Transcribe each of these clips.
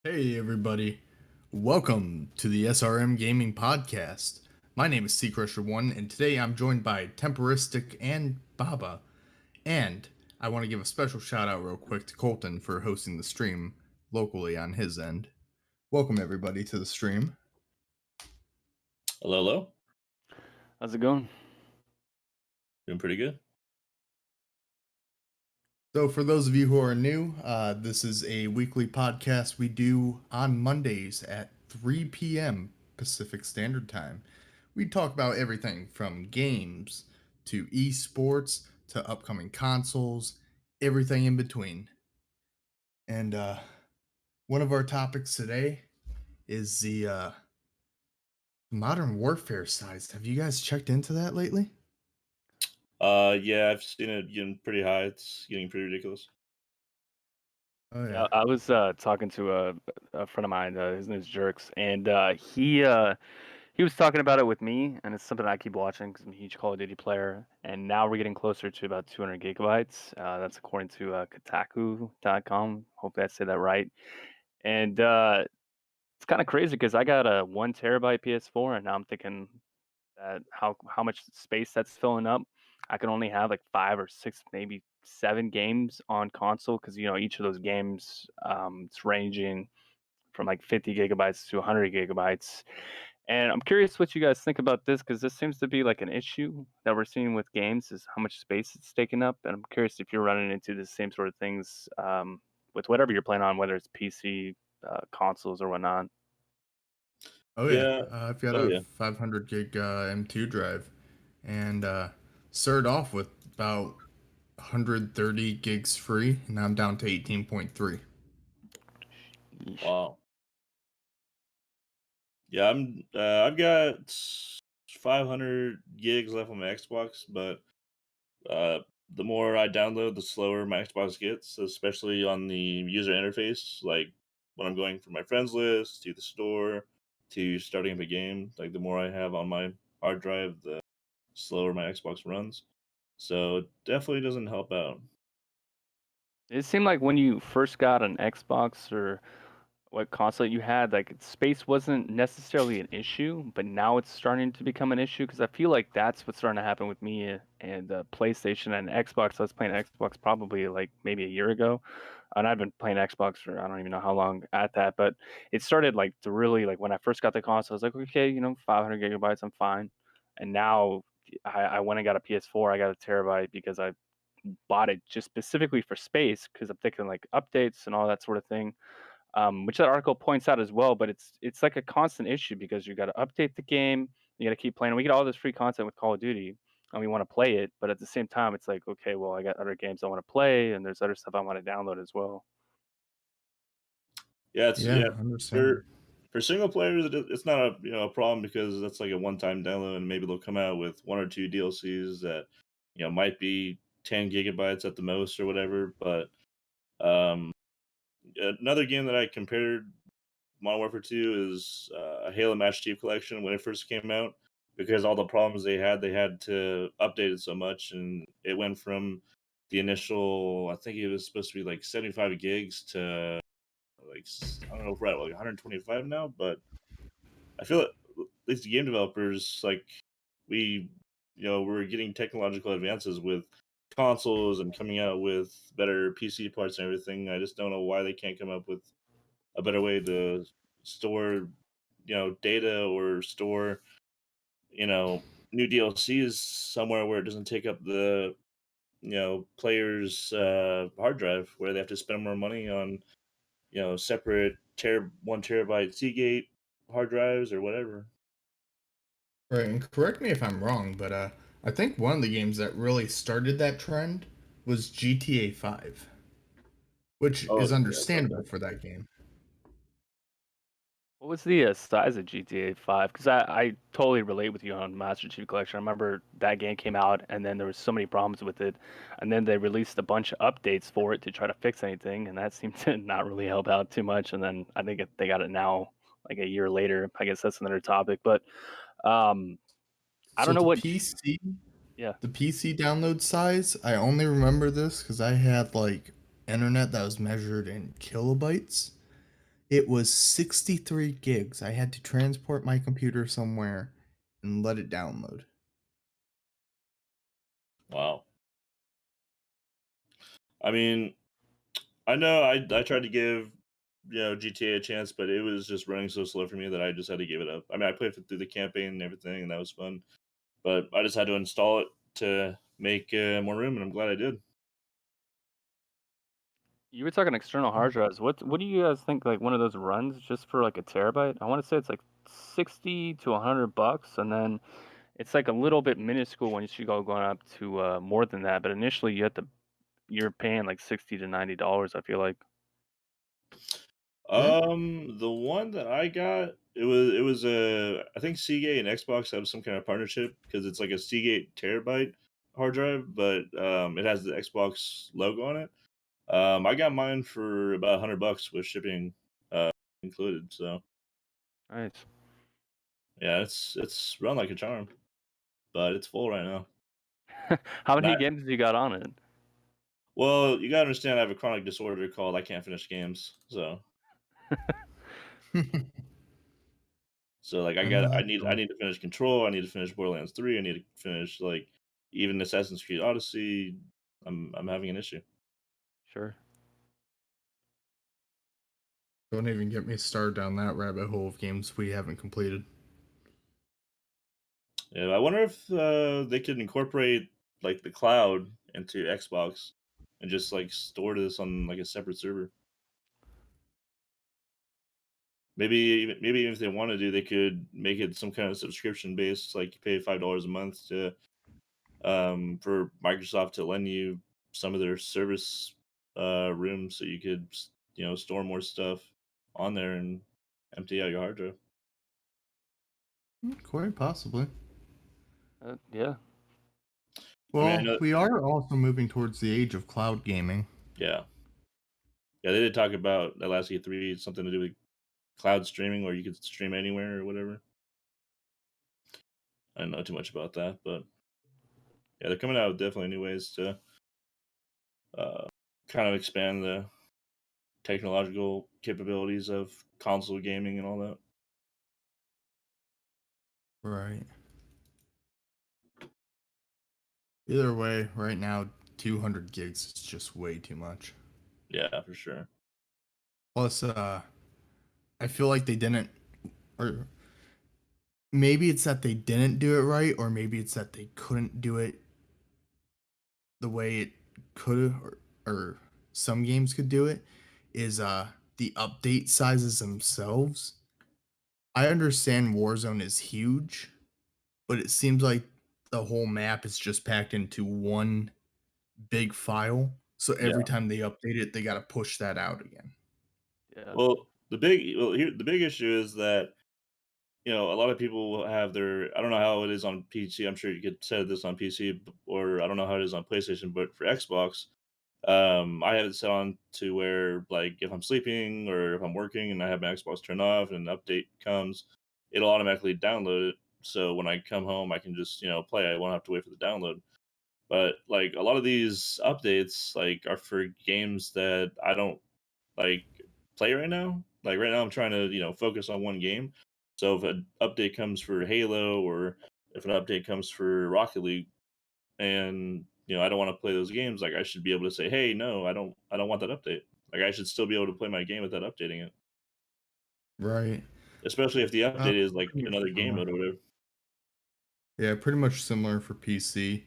Hey everybody, welcome to the SRM Gaming Podcast. My name is Crusher1 and today I'm joined by Temperistic and Baba. And I want to give a special shout out real quick to Colton for hosting the stream locally on his end. Welcome everybody to the stream. Hello, hello. How's it going? Doing pretty good. So for those of you who are new, this is a weekly podcast we do on Mondays at 3 p.m. Pacific Standard Time. We talk about everything from games to esports to upcoming consoles, everything in between. And one of our topics today is the Modern Warfare size. Have you guys checked into that lately? Yeah, I've seen it getting pretty high. It's getting pretty ridiculous. Oh Yeah, I was talking to a friend of mine. His name's Jerks, and he was talking about it with me, and it's something I keep watching because I'm a huge Call of Duty player. And now we're getting closer to about 200 gigabytes. That's according to Kotaku.com. Hopefully I said that right. And it's kind of crazy because I got a 1 terabyte PS4, and now I'm thinking that how much space that's filling up. I can only have like 5 or 6, maybe 7 games on console because each of those games it's ranging from like 50 gigabytes to 100 gigabytes. And I'm curious what you guys think about this because this seems to be like an issue that we're seeing with games is how much space it's taking up. And I'm curious if you're running into the same sort of things with whatever you're playing on, whether it's PC, consoles, or whatnot. Oh yeah, Yeah. I've got Oh a yeah. 500 gig M2 drive, and started off with about 130 gigs free, and now I'm down to 18.3. Yeesh. Wow. Yeah, I've got 500 gigs left on my Xbox, but the more I download, the slower my Xbox gets, especially on the user interface. Like when I'm going from my friends list to the store to starting up a game, like the more I have on my hard drive, the slower my Xbox runs. So it definitely doesn't help out. It seemed like when you first got an Xbox or what console you had, like space wasn't necessarily an issue, but now it's starting to become an issue because I feel like that's what's starting to happen with me and PlayStation and Xbox. I was playing Xbox probably like maybe a year ago, and I've been playing Xbox for I don't even know how long at that, but it started like to really like when I first got the console, I was like, okay, 500 gigabytes, I'm fine. And now I went and got a PS4, I got a terabyte because I bought it just specifically for space because I'm thinking like updates and all that sort of thing, which that article points out as well. But it's like a constant issue because you got to update the game, you got to keep playing. We get all this free content with Call of Duty, and we want to play it, but at the same time, it's like okay, well, I got other games I want to play, and there's other stuff I want to download as well. Yeah, Yeah, yeah, 100%. for single players, it's not a a problem because that's like a one time download, and maybe they'll come out with one or two DLCs that might be 10 gigabytes at the most or whatever. But um, another game that I compared Modern Warfare 2 is a Halo Master Chief Collection when it first came out because all the problems they had to update it so much, and it went from the initial, I think it was supposed to be like 75 gigs to like I don't know if we're at like 125 now, but I feel like at least the game developers like we we're getting technological advances with consoles and coming out with better PC parts and everything. I just don't know why they can't come up with a better way to store data or store new DLCs somewhere where it doesn't take up the players hard drive where they have to spend more money on separate 1 terabyte Seagate hard drives or whatever. Right, and correct me if I'm wrong, but I think one of the games that really started that trend was GTA 5, which Oh is yes, okay. understandable for that game. What was the size of GTA 5? Because I totally relate with you on Master Chief Collection. I remember that game came out, and then there was so many problems with it, and then they released a bunch of updates for it to try to fix anything, and that seemed to not really help out too much. And then I think they got it now, like a year later. I guess that's another topic, but um, I So don't know the what. PC, Yeah, the PC download size, I only remember this because I had like internet that was measured in kilobytes, It was 63 gigs. I had to transport my computer somewhere and let it download. Wow. I mean, I know I tried to give GTA a chance, but it was just running so slow for me that I just had to give it up. I mean, I played through the campaign and everything, and that was fun. But I just had to install it to make more room, and I'm glad I did. You were talking external hard drives. What do you guys think like one of those runs just for like a terabyte? I want to say it's like 60 to $100, and then it's like a little bit minuscule when you should go going up to more than that. But initially, you're paying like $60 to $90. I feel like. Yeah. The one that I got, it was a I think Seagate and Xbox have some kind of partnership because it's like a Seagate terabyte hard drive, but it has the Xbox logo on it. I got mine for about $100 with shipping included. So Nice. yeah, it's run like a charm, but it's full right now. How And many games you got on it? well, you gotta understand, I have a chronic disorder called I can't finish games. So like I know I that need I feeling. need to finish Control. I need to finish Borderlands 3. I need to finish like even Assassin's Creed Odyssey. I'm having an issue. Sure. Don't even get me started down that rabbit hole of games we haven't completed. Yeah, I wonder if they could incorporate like the cloud into Xbox and just like store this on like a separate server. Maybe even if they want to do, they could make it some kind of subscription based, like you pay $5 a month to for Microsoft to lend you some of their service rooms so you could store more stuff on there and empty out your hard drive. Quite possibly. Yeah. I mean, I Well, know, we are also moving towards the age of cloud gaming. yeah, yeah, they did talk about that last E3, something to do with cloud streaming, where you could stream anywhere or whatever. I don't know too much about that, but yeah, they're coming out with definitely new ways to uh, kind of expand the technological capabilities of console gaming and all that. Right. Either way, right now, 200 gigs is just way too much. Yeah, for sure. Plus, I feel like they didn't, or maybe it's that they didn't do it right, or maybe it's that they couldn't do it the way it could, or some games could do it, is the update sizes themselves. I understand Warzone is huge, but it seems like the whole map is just packed into one big file. So every Yeah. time they update it, they got to push that out again. Yeah. The big issue is that a lot of people will have their. I don't know how it is on PC. I'm sure you could set this on PC, or I don't know how it is on PlayStation. But for Xbox, I have it set on to where like if I'm sleeping or if I'm working and I have my Xbox turned off and an update comes, it'll automatically download it. So when I come home, I can just play. I won't have to wait for the download. But like a lot of these updates like are for games that I don't like play right now. Like right now, I'm trying to focus on one game. So if an update comes for Halo or if an update comes for Rocket League, and I don't want to play those games, like I should be able to say, hey, no, I don't want that update. Like I should still be able to play my game without updating it, Right. especially if the update is like Pretty much another game similar. mode or whatever. Yeah, pretty much similar for PC.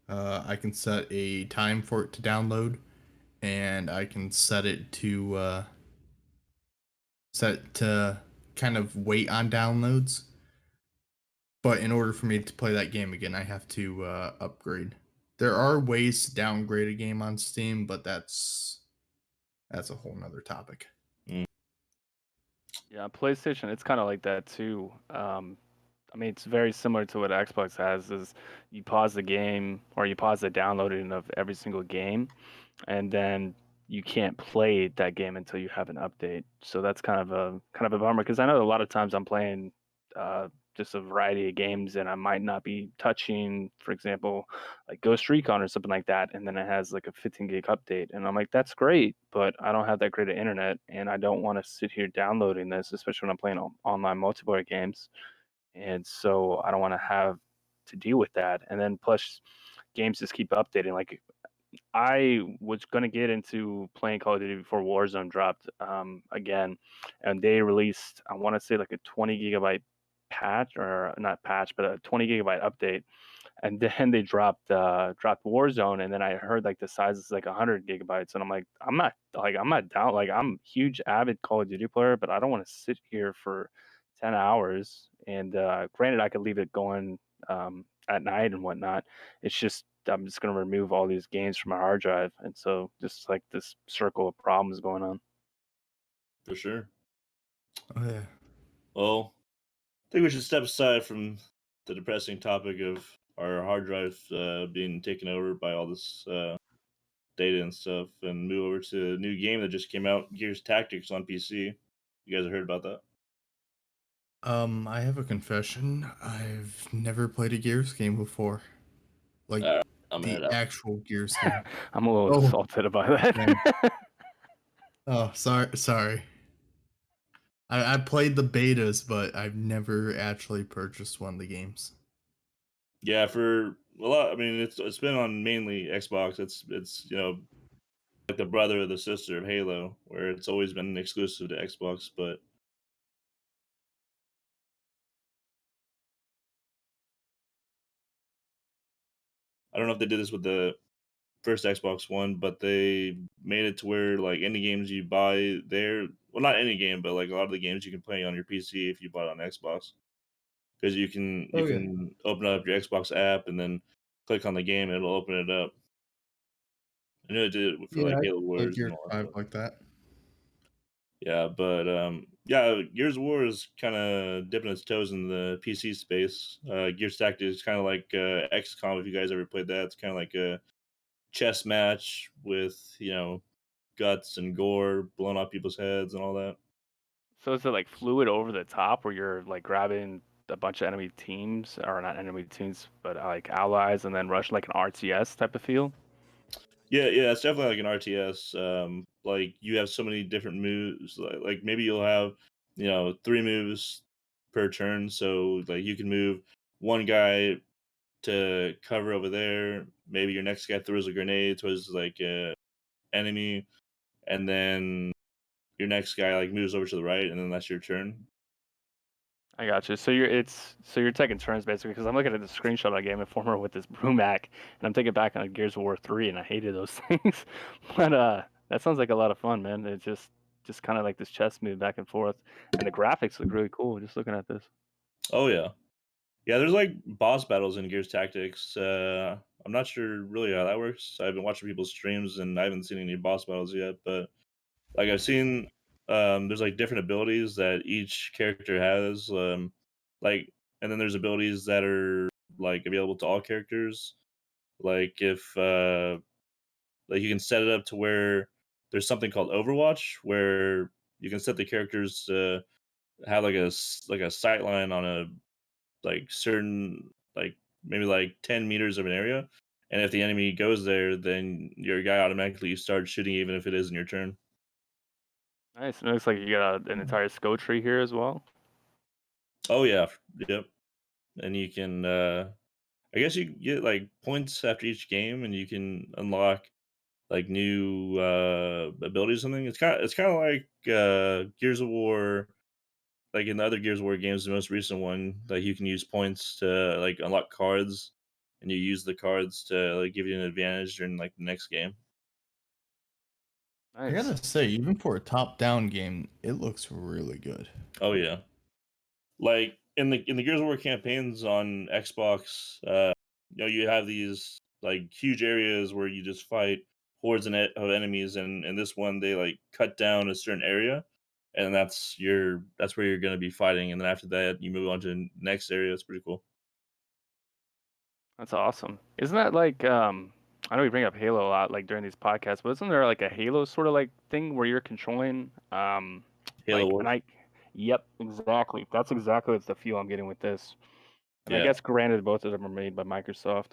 I can set a time for it to download, and I can set to kind of wait on downloads. But in order for me to play that game again, I have to upgrade. There are ways to downgrade a game on Steam, but that's a whole nother topic. Mm, Yeah, PlayStation, it's kind of like that too. I mean, it's very similar to what Xbox has. Is you pause the game or you pause the downloading of every single game, and then you can't play that game until you have an update. So that's kind of a bummer because I know a lot of times I'm playing just a variety of games, and I might not be touching, for example, like Ghost Recon or something like that, and then it has like a 15 gig update, and I'm like, that's great, but I don't have that great of internet, and I don't want to sit here downloading this, especially when I'm playing online multiplayer games, and so I don't want to have to deal with that, and then plus games just keep updating. Like I was gonna get into playing Call of Duty before Warzone dropped again, and they released, I want to say, like a 20 gigabyte patch, or not patch, but a 20 gigabyte update, and then they dropped Warzone, and then I heard like the size is like 100 gigabytes, and I'm like, I'm not down. Like I'm a huge avid Call of Duty player, but I don't want to sit here for 10 hours. And granted, I could leave it going at night and whatnot. It's just I'm just gonna remove all these games from my hard drive, and so just like this circle of problems going on. For sure. Oh yeah. Well, I think we should step aside from the depressing topic of our hard drive being taken over by all this data and stuff, and move over to a new game that just came out, Gears Tactics on PC. You guys have heard about that? I have a confession. I've never played a Gears game before. Like I'm gonna the head out. actual Gears game. I'm a little Oh, insulted about that. man. Oh, sorry. I played the betas, but I've never actually purchased one of the games. Yeah, for a lot. I mean, it's been on mainly Xbox. It's like the brother or the sister of Halo, where it's always been exclusive to Xbox. But I don't know if they did this with the first Xbox One, but they made it to where like any games you buy there, well, not any game, but like a lot of the games you can play on your PC if you bought it on Xbox, because you Oh yeah. can open up your Xbox app and then click on the game and it'll open it up. I know it did it for Yeah, like I Halo played Wars and Gears all that 5 stuff. like that. Yeah, but yeah, Gears of War is kind of dipping its toes in the PC space. Gears Tactics is kind of like XCOM. If you guys ever played that, it's kind of like a chess match with guts and gore, blowing off people's heads and all that. So is it like fluid over the top where you're like grabbing a bunch of enemy teams, or not enemy teams, but like allies, and then rush like an RTS type of feel? Yeah, it's definitely like an RTS. Like you have so many different moves. Like maybe you'll have 3 moves per turn. So like you can move one guy to cover over there. Maybe your next guy throws a grenade towards like a enemy, and then your next guy like moves over to the right, and then that's your turn. I got you. So you're taking turns basically, because I'm looking at the screenshot of Game Informer with this Brumac, and I'm thinking back on Gears of War 3, and I hated those things. But that sounds like a lot of fun, man. It's just kind of like this chess move back and forth, and the graphics look really cool. Just looking at this. Oh yeah. There's like boss battles in Gears Tactics. I'm not sure really how that works. I've been watching people's streams and I haven't seen any boss battles yet, but like I've seen there's like different abilities that each character has. Like and then there's abilities that are like available to all characters. Like if like you can set it up to where there's something called Overwatch where you can set the characters to have like a sight line on a like certain like maybe like 10 meters of an area, and if the enemy goes there, then your guy automatically starts shooting even if it isn't your turn. Nice. And it looks like you got an entire skill tree here as well. Oh yeah, yep. And you can I guess you can get like points after each game, and you can unlock like new abilities or something. It's kind of like Gears of War, like in the other Gears of War games, the most recent one, like you can use points to like unlock cards, and you use the cards to like give you an advantage during like the next game. I Nice. gotta say, even for a top-down game, it looks really good. Oh yeah, like in the Gears of War campaigns on Xbox, you have these like huge areas where you just fight hordes of enemies, and in this one they like cut down a certain area, and that's where you're gonna be fighting, and then after that you move on to the next area. It's pretty cool. That's awesome. Isn't that like I know we bring up Halo a lot like during these podcasts, but isn't there like a Halo sort of like thing where you're controlling Halo like an Wars. I Yep, exactly. That's exactly the feel I'm getting with this. And I Yeah, guess granted, both of them are made by Microsoft.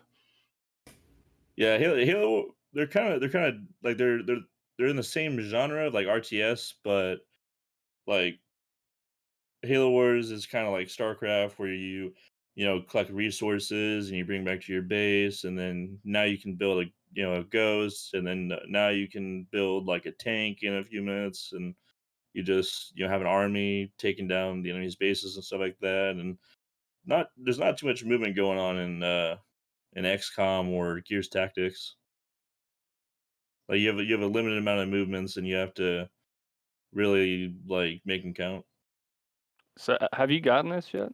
yeah. Halo, they're kind of like they're in the same genre of like RTS, but like Halo Wars is kind of like StarCraft, where you collect resources and you bring back to your base, and then now you can build a ghost, and then now you can build like a tank in a few minutes, and you just have an army taking down the enemy's bases and stuff like that, and not there's not too much movement going on in XCOM or Gears Tactics. Like you have a limited amount of movements, and you have to really like make them count. So, have you gotten this yet?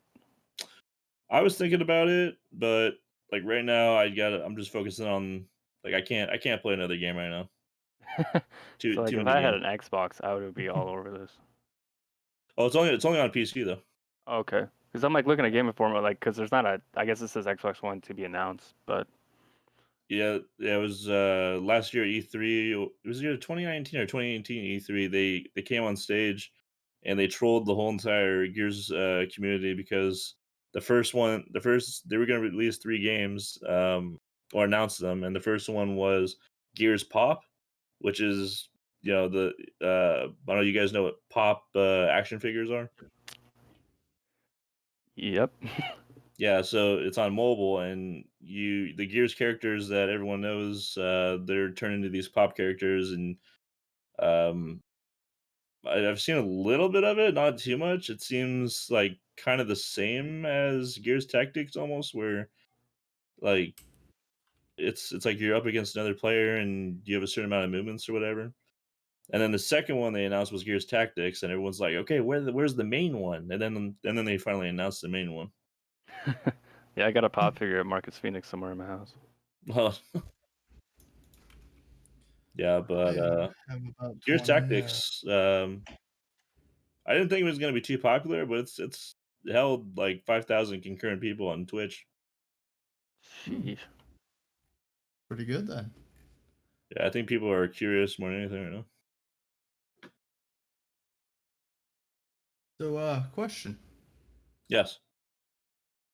I was thinking about it, but like right now, I'm just focusing on like I can't play another game right now. Too So, like, too if many I had games. an Xbox, I would be all over this. Oh, it's only on PC though. Okay, because I'm like looking at Game Informer, like, because there's not a. I guess it says Xbox One to be announced, but Yeah, it was last year E3. It was either 2019 or 2018 E3. They came on stage and they trolled the whole entire Gears community because the first they were going to release three games or announce them, and the first one was Gears Pop, which is the I don't know, you guys know what Pop action figures are. yep. Yeah, so it's on mobile, and the Gears characters that everyone knows, they're turned into these pop characters, and um, I've seen a little bit of it, not too much. It seems like kind of the same as Gears Tactics, almost, where like it's like you're up against another player, and you have a certain amount of movements or whatever. And then the second one they announced was Gears Tactics, and everyone's like, "Okay, where's the main one?" And then they finally announced the main one. Yeah, I got a pop figure at Marcus Phoenix somewhere in my house. Well, yeah, I but have about Gears 20. Tactics, I didn't think it was gonna be too popular, but it's held like 5,000 concurrent people on Twitch. Sheesh. Pretty good then. Yeah, I think people are curious more than anything right now. So, question, Yes,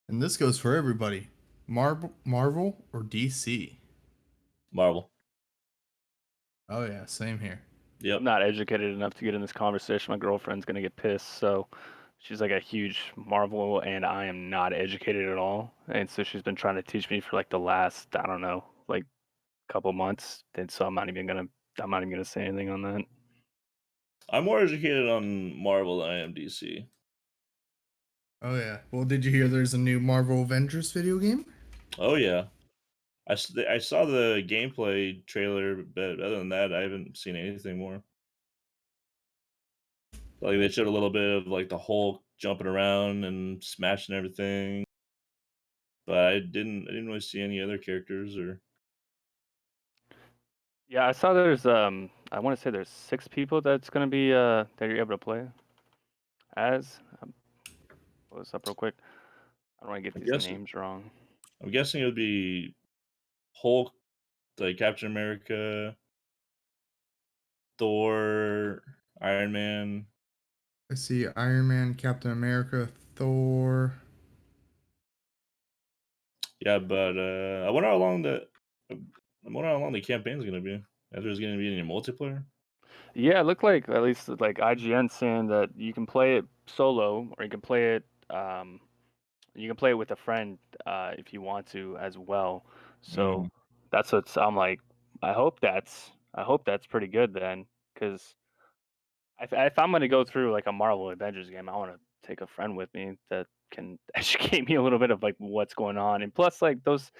and this goes for everybody: Marvel or DC? Marvel. Oh yeah, same here. Yep. I'm not educated enough to get in this conversation. My girlfriend's gonna get pissed, so she's like a huge Marvel, and I am not educated at all. And so she's been trying to teach me for like the last, I don't know, like couple months. And so I'm not even gonna say anything on that. I'm more educated on Marvel than I am DC. Oh yeah. Well, did you hear there's a new Marvel Avengers video game? Oh yeah. I saw the gameplay trailer, but other than that, I haven't seen anything more. Like they showed a little bit of like the Hulk jumping around and smashing everything, but I didn't really see any other characters or Yeah, I saw there's I want to say there's 6 people that's gonna be that you're able to play as. Pull this up real quick. I don't want to get I these guess names wrong. I'm guessing it would be Hulk, like Captain America, Thor, Iron Man. I see Iron Man, Captain America, Thor. Yeah, but I wonder how long the campaign's gonna be. If there's gonna be any multiplayer. Yeah, it looked like at least like IGN saying that you can play it solo or you can play it with a friend if you want to as well. So Mhm. that's what I'm like. I hope that's pretty good then, because if I'm gonna go through like a Marvel Avengers game, I want to take a friend with me that can educate me a little bit of like what's going on. And plus, like those,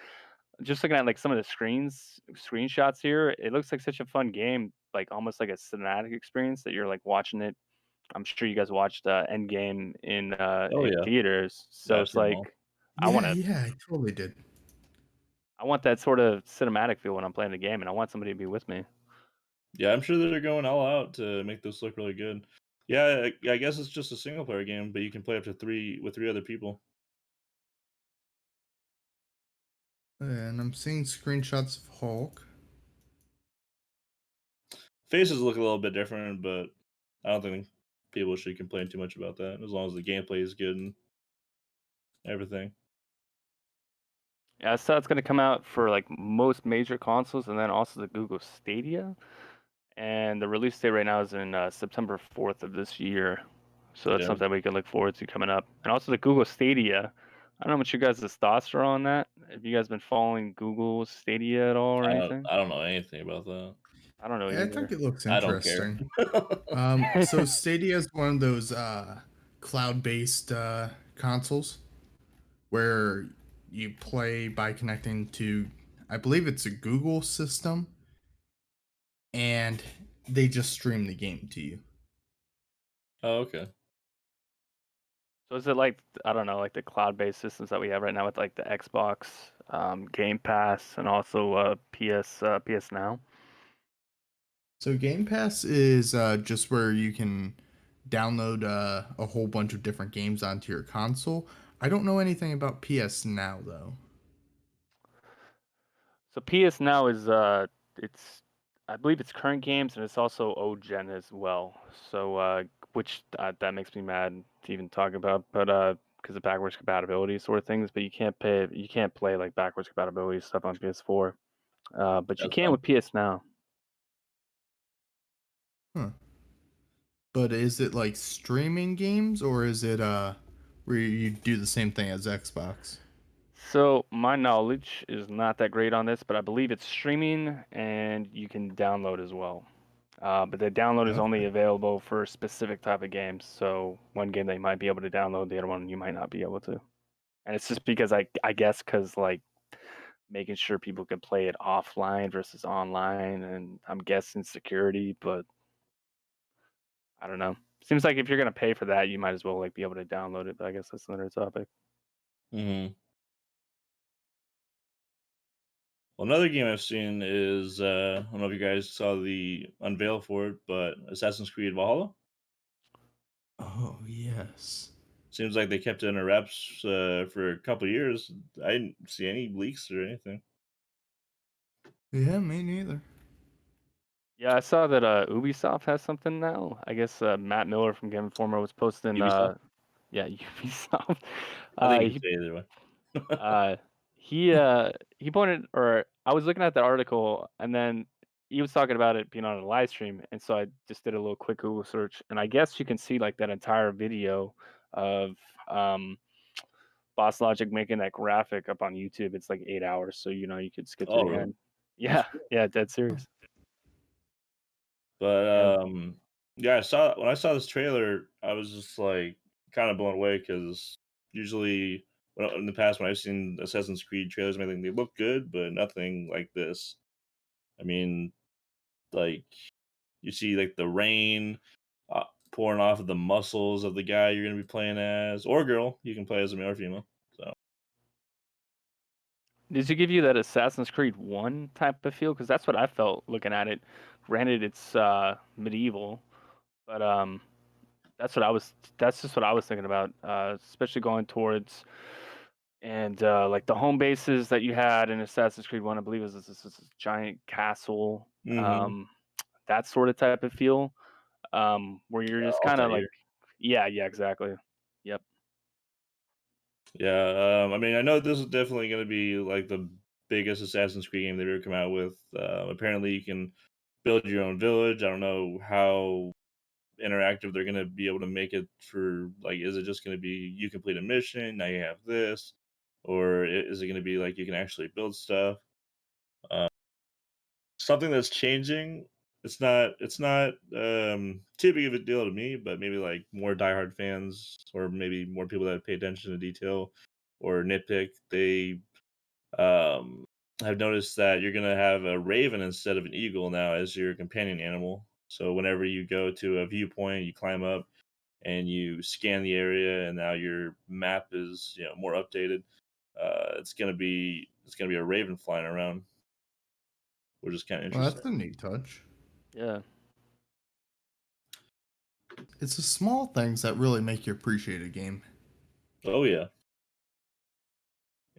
just looking at like some of the screenshots here, it looks like such a fun game, like almost like a cinematic experience that you're like watching it. I'm sure you guys watched Endgame Oh in yeah, theaters, yeah, so I've it's seen them all. like I Yeah, wanna yeah, I totally did. I want that sort of cinematic feel when I'm playing the game, and I want somebody to be with me. Yeah, I'm sure that they're going all out to make this look really good. Yeah, I guess it's just a single player game, but you can play up to three other people. And I'm seeing screenshots of Hulk. Faces look a little bit different, but I don't think people should complain too much about that, as long as the gameplay is good and everything. Yeah, I saw it's gonna come out for like most major consoles, and then also the Google Stadia. And the release date right now is in September 4th of this year. So that's Yeah, something we can look forward to coming up. And also the Google Stadia. I don't know what you guys' thoughts are on that. Have you guys been following Google Stadia at all or anything? I don't know anything about that. I don't know I think either. it looks I don't care. interesting. So Stadia is one of those cloud-based consoles where you play by connecting to, I believe it's a Google system, and they just stream the game to you. Oh, okay. So is it like, I don't know, like the cloud-based systems that we have right now with like the Xbox, Game Pass, and also PS Now? So Game Pass is just where you can download a whole bunch of different games onto your console. I don't know anything about PS Now though. So PS Now is it's I believe it's current games and it's also old gen as well. So which that makes me mad to even talk about, but because of backwards compatibility sort of things. But you can't play like backwards compatibility stuff on PS4. But you That's can fine. with PS Now. Huh. But is it like streaming games or is it where you do the same thing as Xbox? So my knowledge is not that great on this, but I believe it's streaming and you can download as well. But the download is only Okay. available for specific type of games. So one game they might be able to download, the other one you might not be able to. And it's just because I guess because like making sure people can play it offline versus online, and I'm guessing security, but I don't know. Seems like if you're gonna pay for that, you might as well like be able to download it. But I guess that's another topic. Hmm. Well, another game I've seen is I don't know if you guys saw the unveil for it, but Assassin's Creed Valhalla. Oh yes. Seems like they kept it under wraps for a couple years. I didn't see any leaks or anything. Yeah, me neither. Yeah, I saw that Ubisoft has something now. I guess Matt Miller from Game Informer was posting. Ubisoft. Yeah, Ubisoft. I think you He can say either way. Uh, he pointed, or I was looking at the article, and then he was talking about it being on a live stream, and so I just did a little quick Google search, and I guess you can see like that entire video of um, Boss Logic making that graphic up on YouTube. It's like 8 hours, so you could skip to Oh, the really? end. That's Yeah, cool. yeah, dead serious. But Yeah, yeah, I saw when I saw this trailer, I was just like kind of blown away because usually in the past when I've seen Assassin's Creed trailers and everything, they look good, but nothing like this. I mean, like you see like the rain pouring off of the muscles of the guy you're gonna be playing as, or girl. You can play as a male or female. So did it give you that Assassin's Creed One type of feel? Because that's what I felt looking at it. Granted, it's medieval, but that's just what I was thinking about, especially going towards and like the home bases that you had in Assassin's Creed One. I believe was this giant castle, hmm, that sort of type of feel, where you're yeah, just kind of Altair. like, yeah, yeah, exactly, yep. Yeah, I mean, I know this is definitely going to be like the biggest Assassin's Creed game they've ever come out with. Apparently, you can build your own village. I don't know how interactive they're going to be able to make it for. Like, is it just going to be you complete a mission, now you have this, or is it going to be like you can actually build stuff? Uh, Something that's changing. It's not too big of a deal to me, but maybe like more diehard fans or maybe more people that pay attention to detail or nitpick, they um have noticed that you're gonna have a raven instead of an eagle now as your companion animal. So whenever you go to a viewpoint, you climb up and you scan the area, and now your map is more updated. It's gonna be a raven flying around, which is kind of Well, interesting. that's a neat touch. Yeah. It's the small things that really make you appreciate a game. Oh yeah,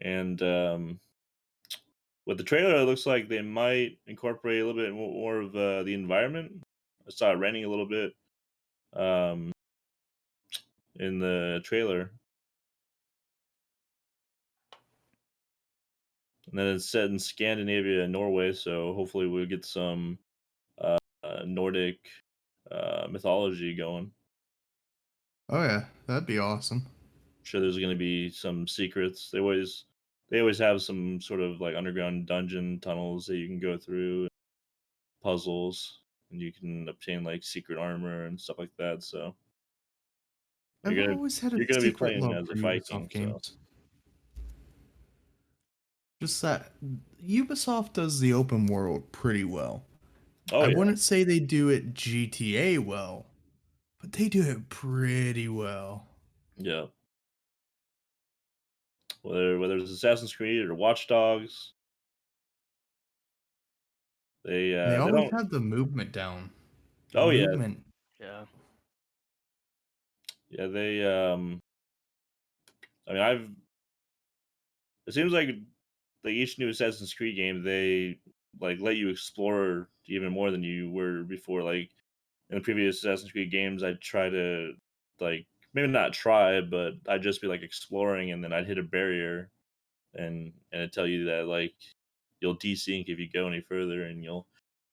and with the trailer, it looks like they might incorporate a little bit more of the environment. I saw it raining a little bit. in the trailer. And then it's set in Scandinavia and Norway, so hopefully we'll get some Nordic mythology going. Oh yeah, that'd be awesome. I'm sure there's going to be some secrets. They always have some sort of like underground dungeon tunnels that you can go through, puzzles, and you can obtain like secret armor and stuff like that. So I've you're gonna always had a you're gonna be secret playing love as for a Ubisoft Viking. So games. Just that Ubisoft does the open world pretty well. oh I yeah, wouldn't say they do it GTA well, but they do it pretty well. yeah. Whether it's Assassin's Creed or Watch Dogs, And they they always don't. have the movement down. The Oh yeah, movement. Yeah. yeah. I mean, I've. It seems like each new Assassin's Creed game, they like let you explore even more than you were before. Like in the previous Assassin's Creed games, I'd try to like maybe not try, but I'd just be like exploring, and then I'd hit a barrier, and it'd tell you that like you'll desync if you go any further, and you'll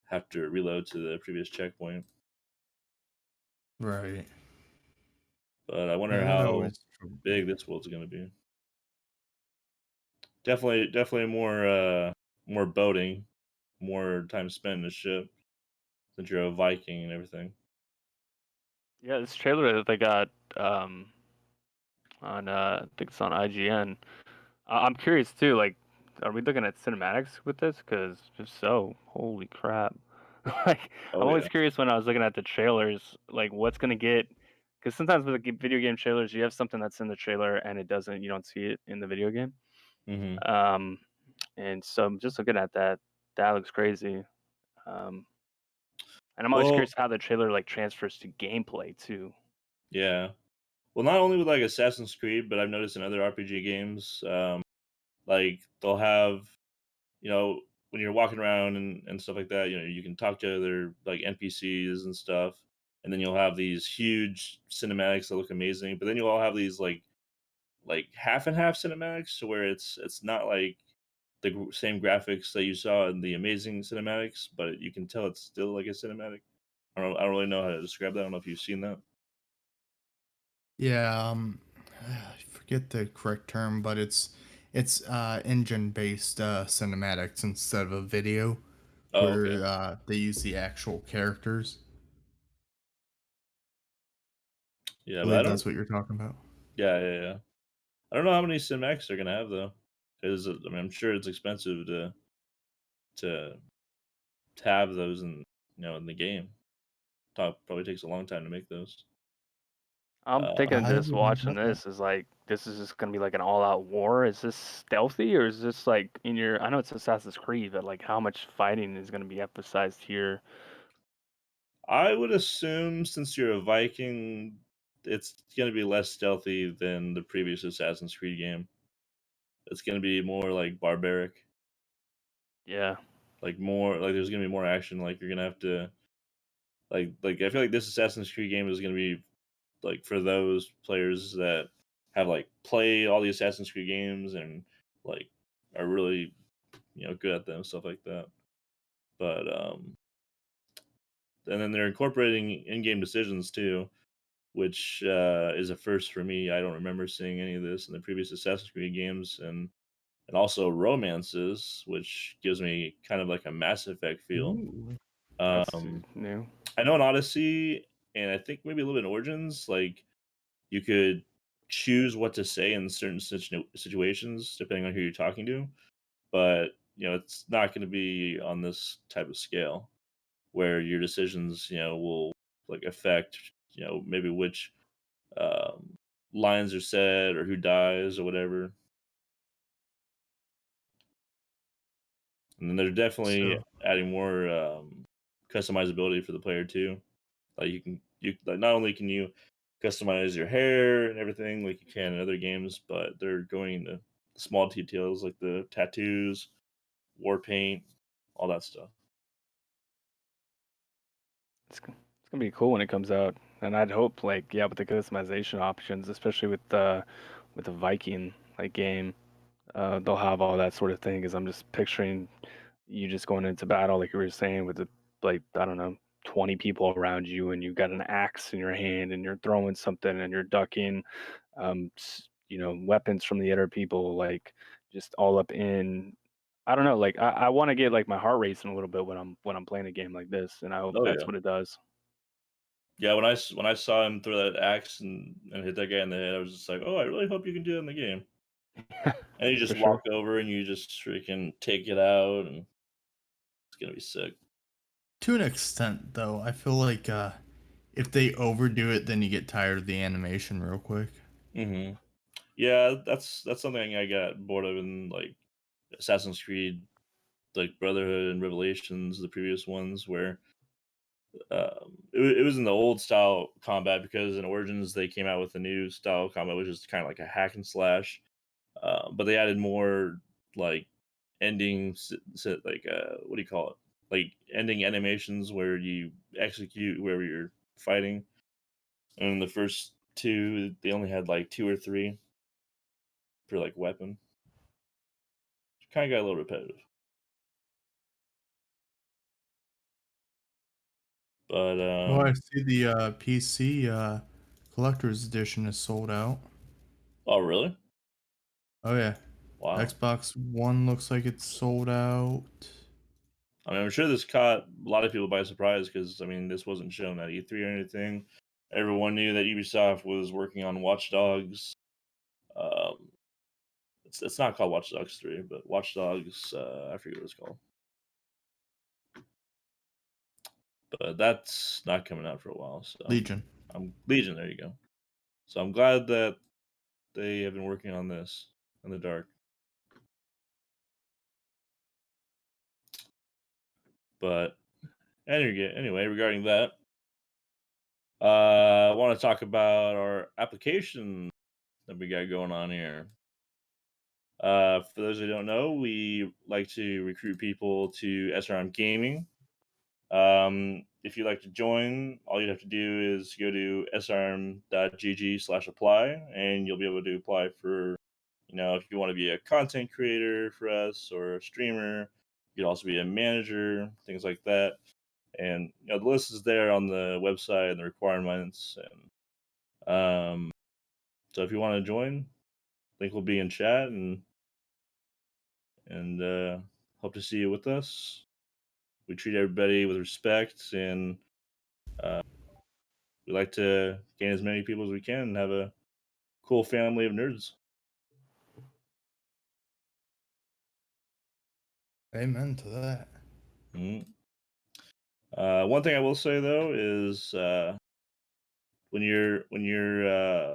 have to reload to the previous checkpoint. Right. But I wonder Yeah, that how always troubled me. big this world's going to be. Definitely more boating, more time spent in the ship since you're a Viking and everything. Yeah, this trailer that they got on I think it's on IGN. I'm curious too. Like, are we looking at cinematics with this? Because if so, holy crap! Like, I'm Oh always yeah. curious when I was looking at the trailers, like what's gonna get. Because sometimes with the video game trailers, you have something that's in the trailer and it doesn't. You don't see it in the video game. Hmm. Um, and so I'm just looking at that. That looks crazy. Um, and I'm always Well, curious how the trailer like transfers to gameplay too. yeah. Well, not only with like Assassin's Creed, but I've noticed in other RPG games, like they'll have, you know, when you're walking around and stuff like that, you can talk to other like NPCs and stuff, and then you'll have these huge cinematics that look amazing. But then you'll all have these like half and half cinematics, to where it's not like the same graphics that you saw in the amazing cinematics, but you can tell it's still like a cinematic. I don't really know how to describe that. I don't know if you've seen that. Yeah, I forget the correct term, but it's engine based cinematics instead of a video Oh, okay. where they use the actual characters. Yeah, I but I believe don't. that's what you're talking about. Yeah, yeah, yeah. I don't know how many cinematics they're gonna have though, because I mean, I'm sure it's expensive to have those in the game. Probably takes a long time to make those. I'm thinking I just wouldn't watching bet that. this is like this is just gonna be like an all-out war. Is this stealthy or is this like in your? I know it's Assassin's Creed, but like how much fighting is gonna be emphasized here? I would assume since you're a Viking, it's gonna be less stealthy than the previous Assassin's Creed game. It's gonna be more like barbaric, Yeah, like more like there's gonna be more action. Like you're gonna have to like I feel like this Assassin's Creed game is gonna be like for those players that have like played all the Assassin's Creed games and like are really good at them, stuff like that. But and then they're incorporating in-game decisions too, which is a first for me. I don't remember seeing any of this in the previous Assassin's Creed games, and also romances, which gives me kind of like a Mass Effect feel. Ooh. that's Um, new. I know in Odyssey, and I think maybe a little bit in Origins, like you could choose what to say in certain situations depending on who you're talking to, but it's not going to be on this type of scale where your decisions will like affect maybe which um, lines are said or who dies or whatever. And then they're definitely So adding more customizability for the player too. Like you like not only can you customize your hair and everything like you can in other games, but they're going into small details like the tattoos, war paint, all that stuff. It's gonna be cool when it comes out. and I'd hope like with the customization options, especially with the Viking like game, they'll have all that sort of thing. Because I'm just picturing you just going into battle, like you were saying, with the like I don't know, 20 people around you, and you've got an axe in your hand, and you're throwing something, and you're ducking, weapons from the other people, like just all up in. I don't know, like I want to get like my heart racing a little bit when I'm playing a game like this, and I hope Oh that's yeah, what it does. yeah. When I saw him throw that axe and hit that guy in the head, I was just like, oh, I really hope you can do it in the game. And you For just sure. walk over and you just freaking take it out, and it's gonna be sick. To an extent, though, I feel like if they overdo it, then you get tired of the animation real quick. Hmm. Yeah, that's something I got bored of in like Assassin's Creed, like Brotherhood and Revelations, the previous ones, where it was in the old style combat because in Origins they came out with a new style combat, which is kind of like a hack and slash. But they added more like ending, like what do you call it? Like ending animations where you execute whoever you're fighting. And in the first two, they only had like two or three per like weapon. Kind of got a little repetitive. But Oh, I see the PC collector's edition is sold out. oh really? Oh yeah, Wow. Xbox One looks like it's sold out. I mean, I'm sure this caught a lot of people by surprise because I mean, this wasn't shown at E3 or anything. Everyone knew that Ubisoft was working on Watch Dogs. Um, it's not called Watch Dogs 3, but Watch Dogs. I forget what it's called, but that's not coming out for a while. So Legion. I'm Legion. There you go. So I'm glad that they have been working on this in the dark. But anyway, regarding that, I want to talk about our application that we got going on here. For those who don't know, we like to recruit people to SRM Gaming. If you'd like to join, all you have to do is go to srm.gg/apply, and you'll be able to apply for, if you want to be a content creator for us or a streamer, you could also be a manager, things like that. And the list is there on the website and the requirements. And so if you want to join, link will be in chat, and hope to see you with us. We treat everybody with respect, and we like to gain as many people as we can and have a cool family of nerds. Amen to that. Mhm. One thing I will say though is when you're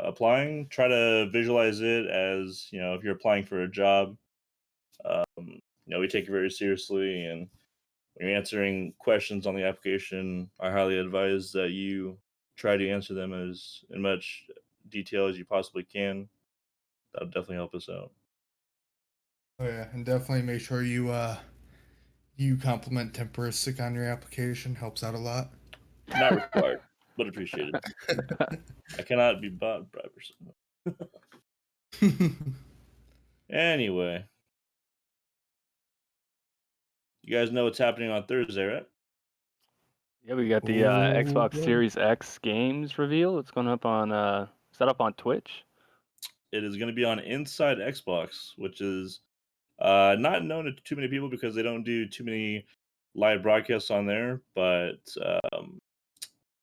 applying, try to visualize it as if you're applying for a job. We take it very seriously, and when you're answering questions on the application, I highly advise that you try to answer them as in much detail as you possibly can. That'll definitely help us out. Oh yeah, and definitely make sure you compliment Temperistic on your application. Helps out a lot. Not required, but appreciated. I cannot be bought, bribed, or something. Anyway, you guys know what's happening on Thursday, right? Yeah, we got the Oh Xbox boy. Series X games reveal. It's going up on is that up on Twitch? It is going to be on Inside Xbox, which is not known to too many people because they don't do too many live broadcasts on there. But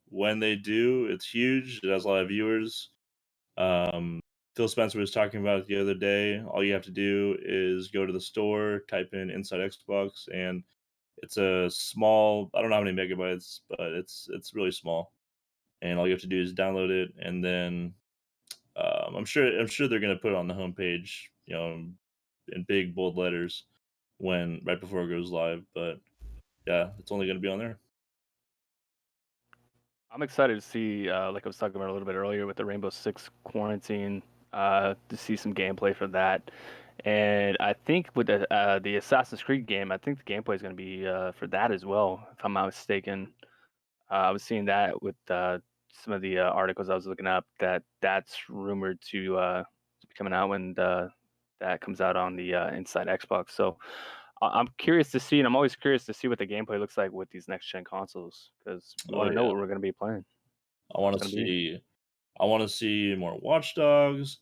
when they do, it's huge. It has a lot of viewers. Um, Phil Spencer was talking about it the other day. All you have to do is go to the store, type in Inside Xbox, and it's a small. I don't know how many megabytes, but it's really small. And all you have to do is download it, and then I'm sure they're gonna put it on the homepage, in big bold letters when right before it goes live. But yeah, it's only gonna be on there. I'm excited to see, like I was talking about a little bit earlier with the Rainbow Six Quarantine, to see some gameplay for that. And I think with the Assassin's Creed game, I think the gameplay is going to be for that as well, if I'm not mistaken. I was seeing that with some of the articles I was looking up that's rumored to be coming out when that comes out on the Inside Xbox. So I'm curious to see, and I'm always curious to see what the gameplay looks like with these next gen consoles because we Oh want to know yeah, what we're going to be playing. I What want it's to going to be. see. I want to see more Watch Dogs.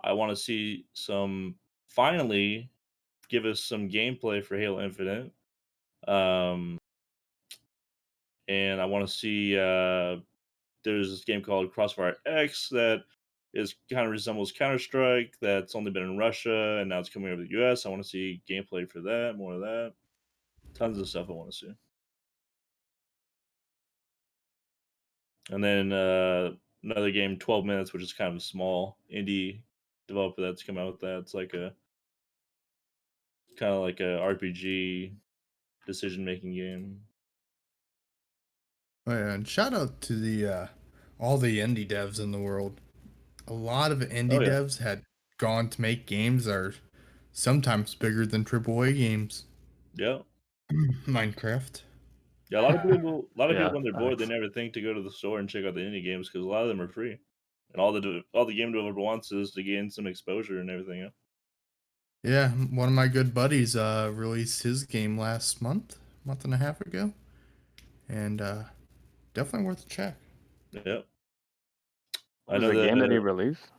I want to see some finally give us some gameplay for Halo Infinite. Um, and I want to see. There's this game called Crossfire X that is kind of resembles Counter Strike. That's only been in Russia and now it's coming over to the US. I want to see gameplay for that. More of that. Tons of stuff I want to see. And then another game, 12 Minutes, which is kind of a small indie developer that's come out with that. It's like a kind of like a RPG decision making game. Oh, yeah, and shout out to the all the indie devs in the world. A lot of Oh indie yeah, devs had gone to make games that are sometimes bigger than AAA games. yeah, Minecraft. yeah. A lot of people Yeah, when they're bored, they facts. never think to go to the store and check out the indie games because a lot of them are free, and all the game developer wants is to gain some exposure and everything. Yeah, Yeah, one of my good buddies released his game last month and a half ago, and definitely worth a check. yeah. What I was know the that. game that he released?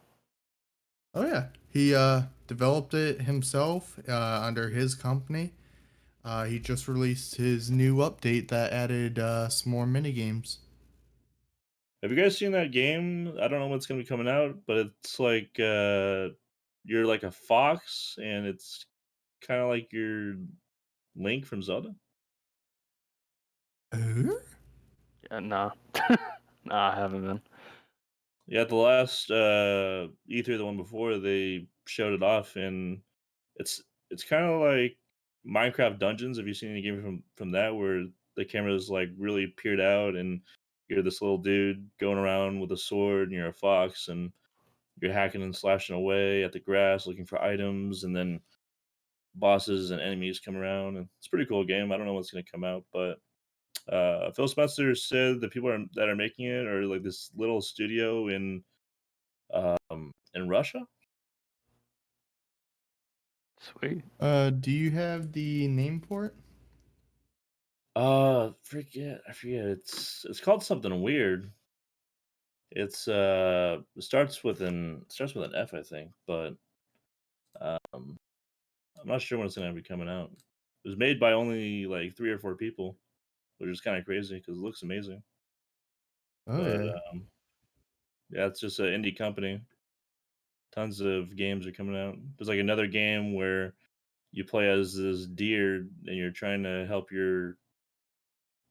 Oh yeah, he developed it himself under his company. He just released his new update that added some more mini games. Have you guys seen that game? I don't know what's gonna be coming out, but it's like you're like a fox, and it's kind of like your Link from Zelda. Uh? Yeah, nah. Nah, I haven't been. Yeah, the last E3, the one before, they showed it off, and it's it's kind of like Minecraft Dungeons. Have you seen any game from that where the camera is like really peered out, and you're this little dude going around with a sword, and you're a fox, and you're hacking and slashing away at the grass looking for items, and then bosses and enemies come around, and it's a pretty cool game. I don't know what's going to come out, but Phil Spencer said the people that are making it are like this little studio in Russia. Sweet. Do you have the name for it? I forget. It's called something weird. It starts with an F, I think, but um, I'm not sure when it's gonna be coming out. It was made by only like 3 or 4 people, which is kind of crazy because it looks amazing. Oh But yeah. yeah, it's just an indie company. Tons of games are coming out. There's like another game where you play as this deer and you're trying to help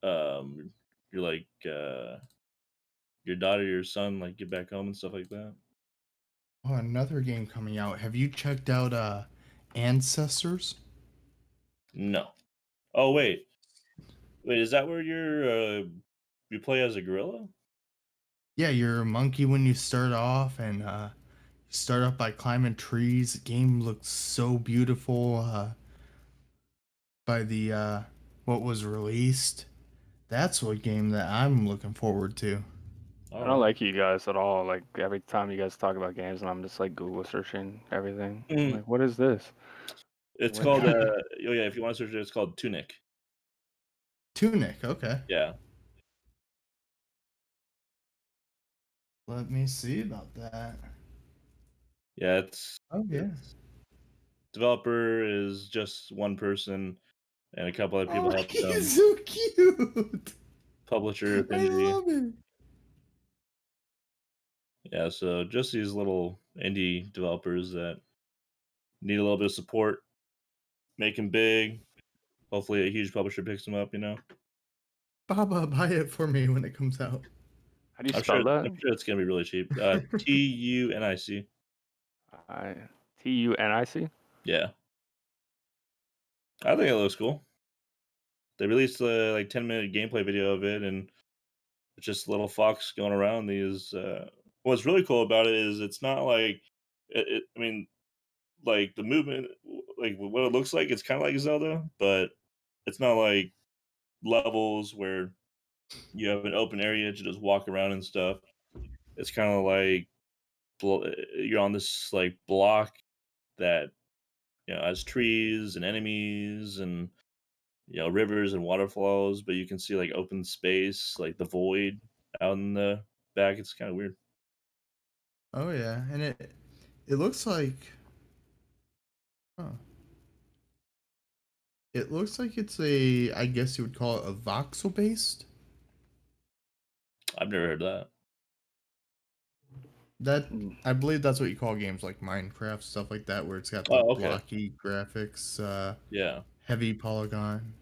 um your like your daughter, your son, like get back home and stuff like that. Oh, another game coming out. Have you checked out Ancestors? No. Oh wait, is that where you play as a gorilla? Yeah, you're a monkey when you start off, and you start off by climbing trees. The game looks so beautiful by the what was released. That's what game that I'm looking forward to. I All don't right. like you guys at all. Like every time you guys talk about games, and I'm just like Google searching everything. I'm Mm, like, what is this? it's What? called oh yeah, if you want to search it, it's called Tunic. Tunic. Okay, Yeah. let me see about that. Yeah, Oh yeah. it's developer is just one person and a couple other people Oh, helped he's them. so cute. Publisher I Affinity. love it. Yeah, so just these little indie developers that need a little bit of support, make them big. Hopefully, a huge publisher picks them up. You know, Baba, buy it for me when it comes out. How do you I'm sure. spell that? I'm sure it's gonna be really cheap. Tunic. I Tunic. Yeah, I think it looks cool. They released a like 10-minute gameplay video of it, and it's just a little fox going around these. What's really cool about it is it's not like I mean, like the movement, like what it looks like. It's kind of like Zelda, but it's not like levels where You have an open area to just walk around and stuff. It's kind of like you're on this like block that has trees and enemies and rivers and waterfalls, but you can see like open space, like the void out in the back. It's kind of weird. Oh yeah, and it looks like, huh, it looks like it's a, I guess you would call it a voxel based. I've never heard that. That, Mm. I believe that's what you call games like Minecraft, stuff like that, where it's got the Oh, okay. blocky graphics, Yeah, heavy polygon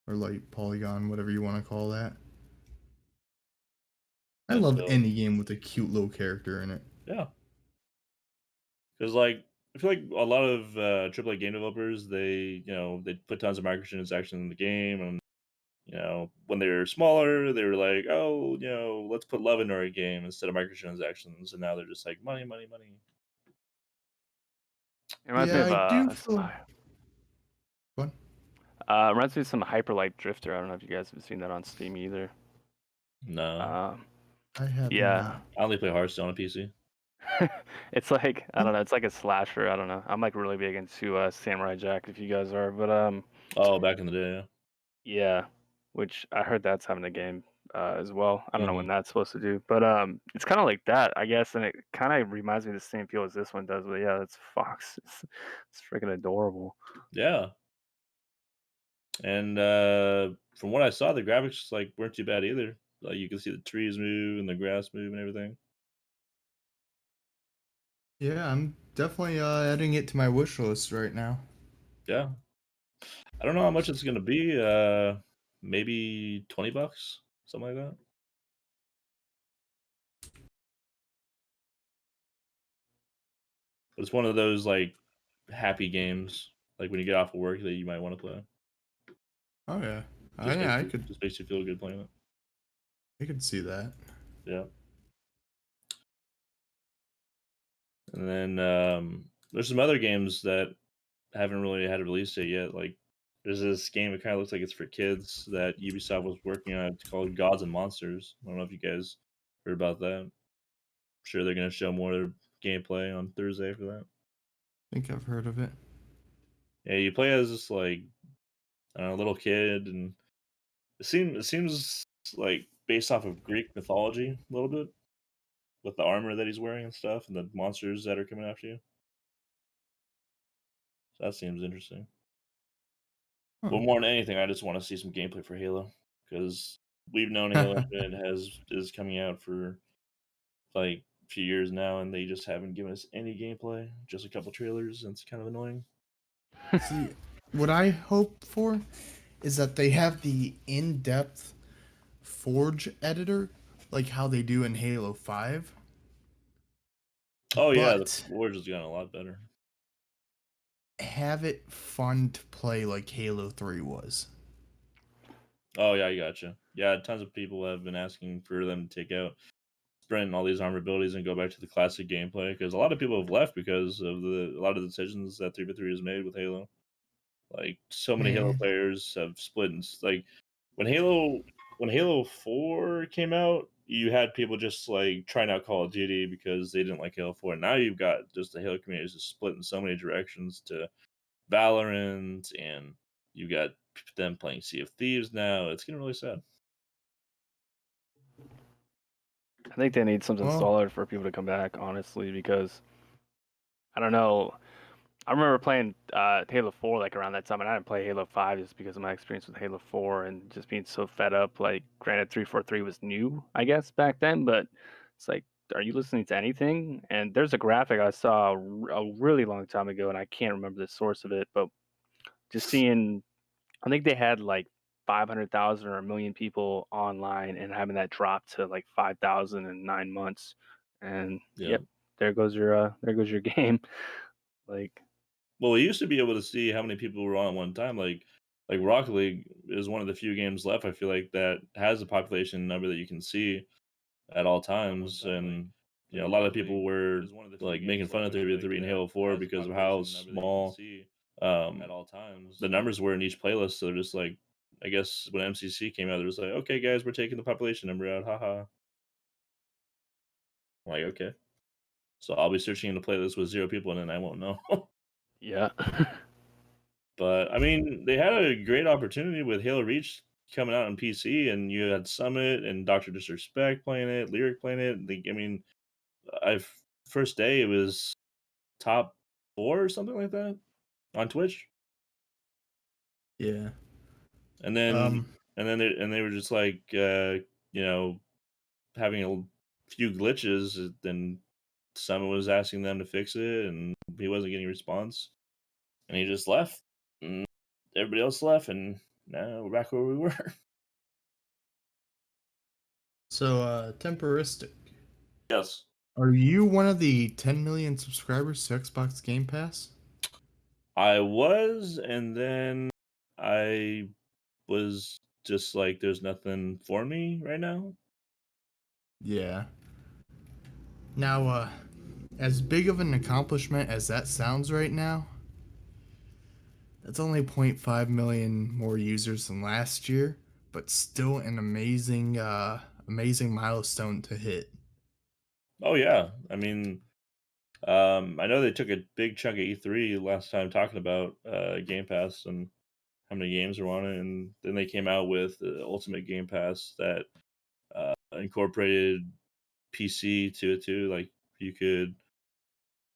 or light polygon, whatever you want to call that. I that's love dope. any game with a cute little character in it. Yeah, because like I feel like a lot of AAA game developers, they put tons of microtransactions in the game, and when they were smaller, they were like, oh, let's put love into our game instead of microtransactions, and now they're just like money, money, money. It reminds me Yeah, of I do some feel. What? reminds me of some Hyperlight Drifter. I don't know if you guys have seen that on Steam either. No, Um, I have yeah, not. I only play Hearthstone on PC. it's like I don't know. It's like a slasher. I don't know. I'm like really big into Samurai Jack, if you guys are, but Oh, back in the day, yeah, which I heard that's having a game as well. I don't yeah. know when that's supposed to do, but it's kind of like that, I guess, and it kind of reminds me of the same feel as this one does. But yeah, that's Fox. It's freaking adorable. Yeah, and from what I saw, the graphics like weren't too bad either. Like you can see the trees move and the grass move and everything. Yeah, I'm definitely adding it to my wish list right now. Yeah, I don't know how much it's gonna be. Maybe $20, something like that. But it's one of those like happy games, like when you get off of work that you might want to play. Oh yeah, Just yeah, makes you just makes you feel good playing it. I could see that. Yeah. And then there's some other games that haven't really had a release date yet. Like there's this game that kind of looks like it's for kids that Ubisoft was working on. It's called Gods and Monsters. I don't know if you guys heard about that. I'm sure they're gonna show more gameplay on Thursday for that. I think I've heard of it. Yeah, you play as this like I don't know, little kid, and it seems like based off of Greek mythology a little bit with the armor that he's wearing and stuff, and the monsters that are coming after you. So that seems interesting. Huh. But more than anything, I just want to see some gameplay for Halo because we've known Halo Infinite is coming out for like a few years now, and they just haven't given us any gameplay, just a couple trailers, and it's kind of annoying. See, what I hope for is that they have the in-depth Forge editor, like how they do in Halo 5, Oh yeah, the but Forge has gotten a lot better. have it fun to play like Halo 3 was. Oh yeah, I gotcha. Yeah, tons of people have been asking for them to take out Sprint and all these armor abilities and go back to the classic gameplay because a lot of people have left because of a lot of the decisions that 3v3 has made with Halo. Like so many Halo Mm. players have split and like when Halo when Halo 4 came out, you had people just like trying out Call of Duty because they didn't like Halo 4. Now you've got just the Halo community just split in so many directions to Valorant, and you got them playing Sea of Thieves now. It's getting really sad. I think they need something Well, solid for people to come back, honestly, because I don't know. I remember playing Halo 4 like around that time, and I didn't play Halo 5 just because of my experience with Halo 4 and just being so fed up. Like, granted, 343 was new, I guess, back then, but it's like, are you listening to anything? And there's a graphic I saw a really long time ago, and I can't remember the source of it, but just seeing, I think they had like 500,000 or a million people online and having that drop to like 5,000 in 9 months. And Yeah. yep, there goes your game. Like, Well, we used to be able to see how many people were on at one time. Like Rocket League is one of the few games left. I feel like that has a population number that you can see at all times, and a lot of people were like making fun of 3v3 and Halo 4 because of how small the numbers were in each playlist. So they're just like I guess when MCC came out, it was like, okay, guys, we're taking the population number out. Haha. I'm like, okay. So I'll be searching in a playlist with 0 people in it and I won't know. Yeah. But I mean, they had a great opportunity with Halo Reach coming out on PC, and you had Summit and Doctor Disrespect playing it, Lyric playing it. I mean, I first day it was top 4 or something like that on Twitch, Yeah. and then Um. they were just like you know having a few glitches. Then Summit was asking them to fix it, and he wasn't getting a response, and he just left. And everybody else left, and now we're back where we were. So, Temperistic. Yes. Are you one of the 10 million subscribers to Xbox Game Pass? I was, and then I was just like, "There's nothing for me right now." Yeah. Now, as big of an accomplishment as that sounds right now, that's only 0.5 million more users than last year, but still an amazing milestone to hit. Oh yeah, I mean, I know they took a big chunk of E3 last time talking about Game Pass and how many games are on it, and then they came out with the Ultimate Game Pass that incorporated PC to it too. Like you could,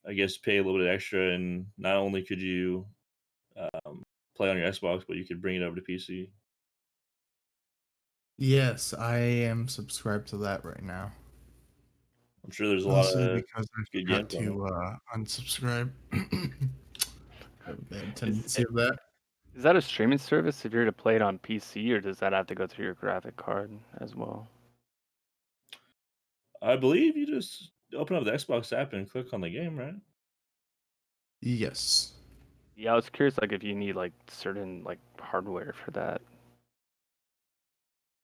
I guess, pay a little bit extra, and not only could you um, play on your Xbox, but you could bring it over to PC. Yes, I am subscribed to that right now. I'm sure there's a lot Mostly of because I good forgot games on it. to unsubscribe. I have a bad Is tendency of that. is that a streaming service if you're to play it on PC, or does that have to go through your graphic card as well? I believe you just open up the Xbox app and click on the game, right? Yes. Yeah, I was curious, like if you need like certain like hardware for that.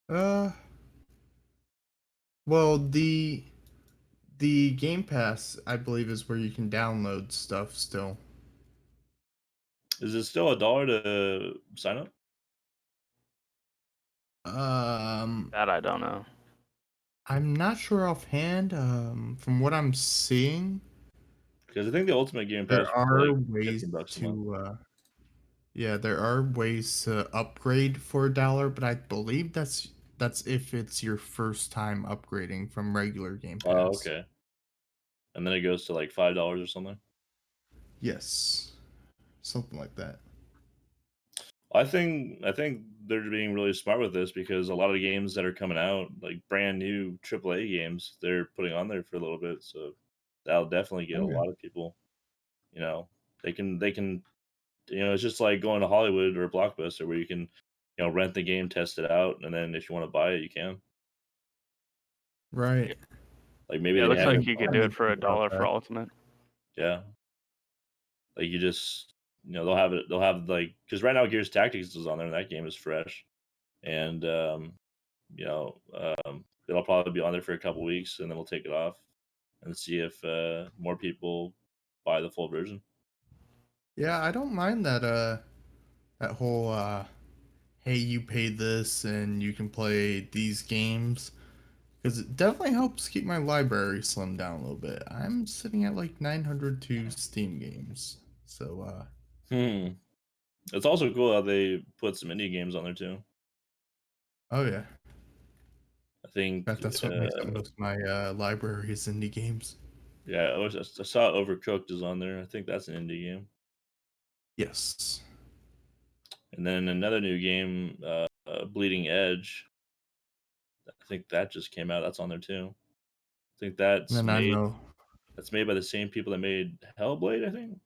Uh, well, the Game Pass, I believe, is where you can download stuff still. Is it still $1 to sign up? Um, That I don't know. I'm not sure offhand. From what I'm seeing, Because I think the Ultimate Game there Pass was are like ways 15 bucks a month. to, yeah, there are ways to upgrade for $1, but I believe that's if it's your first time upgrading from regular Game Oh, Pass. okay. And then it goes to like $5 or something. Yes, something like that. I think they're being really smart with this because a lot of the games that are coming out, like brand new AAA games, they're putting on there for a little bit. So that'll definitely get a Oh yeah. lot of people. You know, they can it's just like going to Hollywood or Blockbuster where you can, rent the game, test it out, and then if you want to buy it, you can. Right. Yeah, Like maybe yeah, it they looks have I like it you could I do on, it didn't for think a about dollar for that. Ultimate. yeah. Like you just, they'll have like because right now Gears Tactics is on there and that game is fresh, and you know, it'll probably be on there for a couple weeks and then we'll take it off and see if more people buy the full version. Yeah, I don't mind that whole hey, you pay this and you can play these games because it definitely helps keep my library slimmed down a little bit. I'm sitting at like 902 Steam games. So Hmm. It's also cool how they put some indie games on there too. oh yeah. I think, In fact, that's what makes up most of my library is indie games. yeah, I saw Overcooked is on there. I think that's an indie game. Yes. And then another new game, Bleeding Edge. I think that just came out. That's on there too. I think And then I know, that's made by the same people that made Hellblade. I think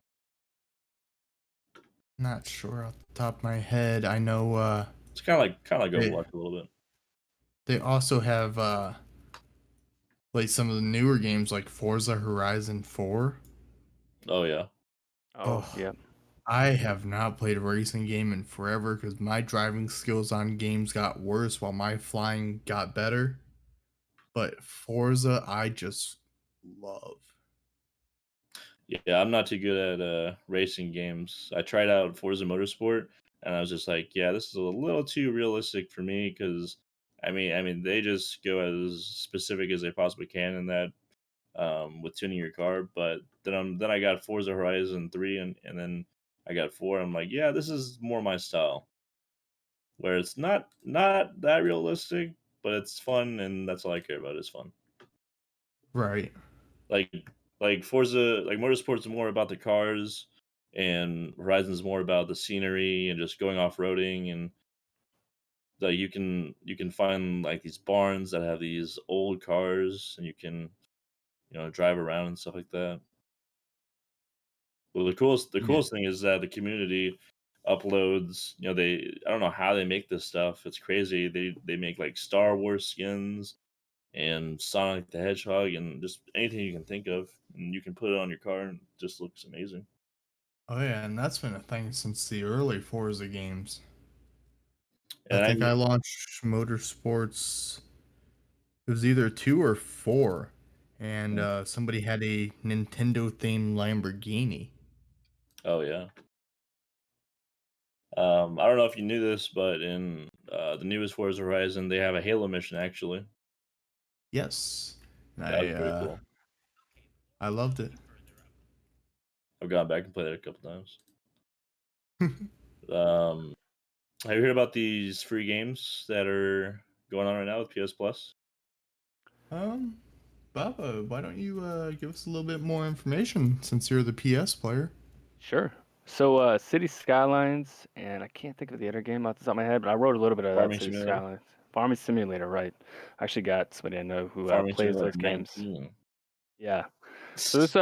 not sure off the top of my head. I know it's kind of like they Overwatch a little bit. they also have like some of the newer games like Forza Horizon 4. Oh yeah, Oh, Oh, yeah. I have not played a racing game in forever because my driving skills on games got worse while my flying got better. But Forza, I just love. yeah. I'm not too good at racing games. I tried out Forza Motorsport, and I was just like, yeah, this is a little too realistic for me because I mean, they just go as specific as they possibly can in that with tuning your car. But then I got Forza Horizon 3 and then I got 4. I'm like, yeah, this is more my style, where it's not that realistic, but it's fun, and that's all I care about is fun. Right. Like Forza, like Motorsports is more about the cars, and Horizon's more about the scenery and just going off roading, and like you can find like these barns that have these old cars, and you can drive around and stuff like that. Well, the Yeah. coolest thing is that the community uploads. I don't know how they make this stuff. It's crazy. They make like Star Wars skins and Sonic the Hedgehog and just anything you can think of, and you can put it on your car and it just looks amazing. Oh yeah, and that's been a thing since the early Forza games. I And I think I launched Motorsports. It was either 2 or 4, and somebody had a Nintendo themed Lamborghini. oh yeah. I don't know if you knew this, but in the newest Forza Horizon, they have a Halo mission actually. Yes, and That was pretty cool. I loved it. I've gone back and played it a couple times. Um, have you heard about these free games that are going on right now with PS Plus? um, Baba, why don't you give us a little bit more information since you're the PS player? Sure. So, City Skylines, and I can't think of the other game off the top of my head, but I wrote a little bit of that Farming City Simulator, Skylines. Farming Simulator, right. I actually got somebody I know who Farming plays Simulator those games. 19. Yeah. So this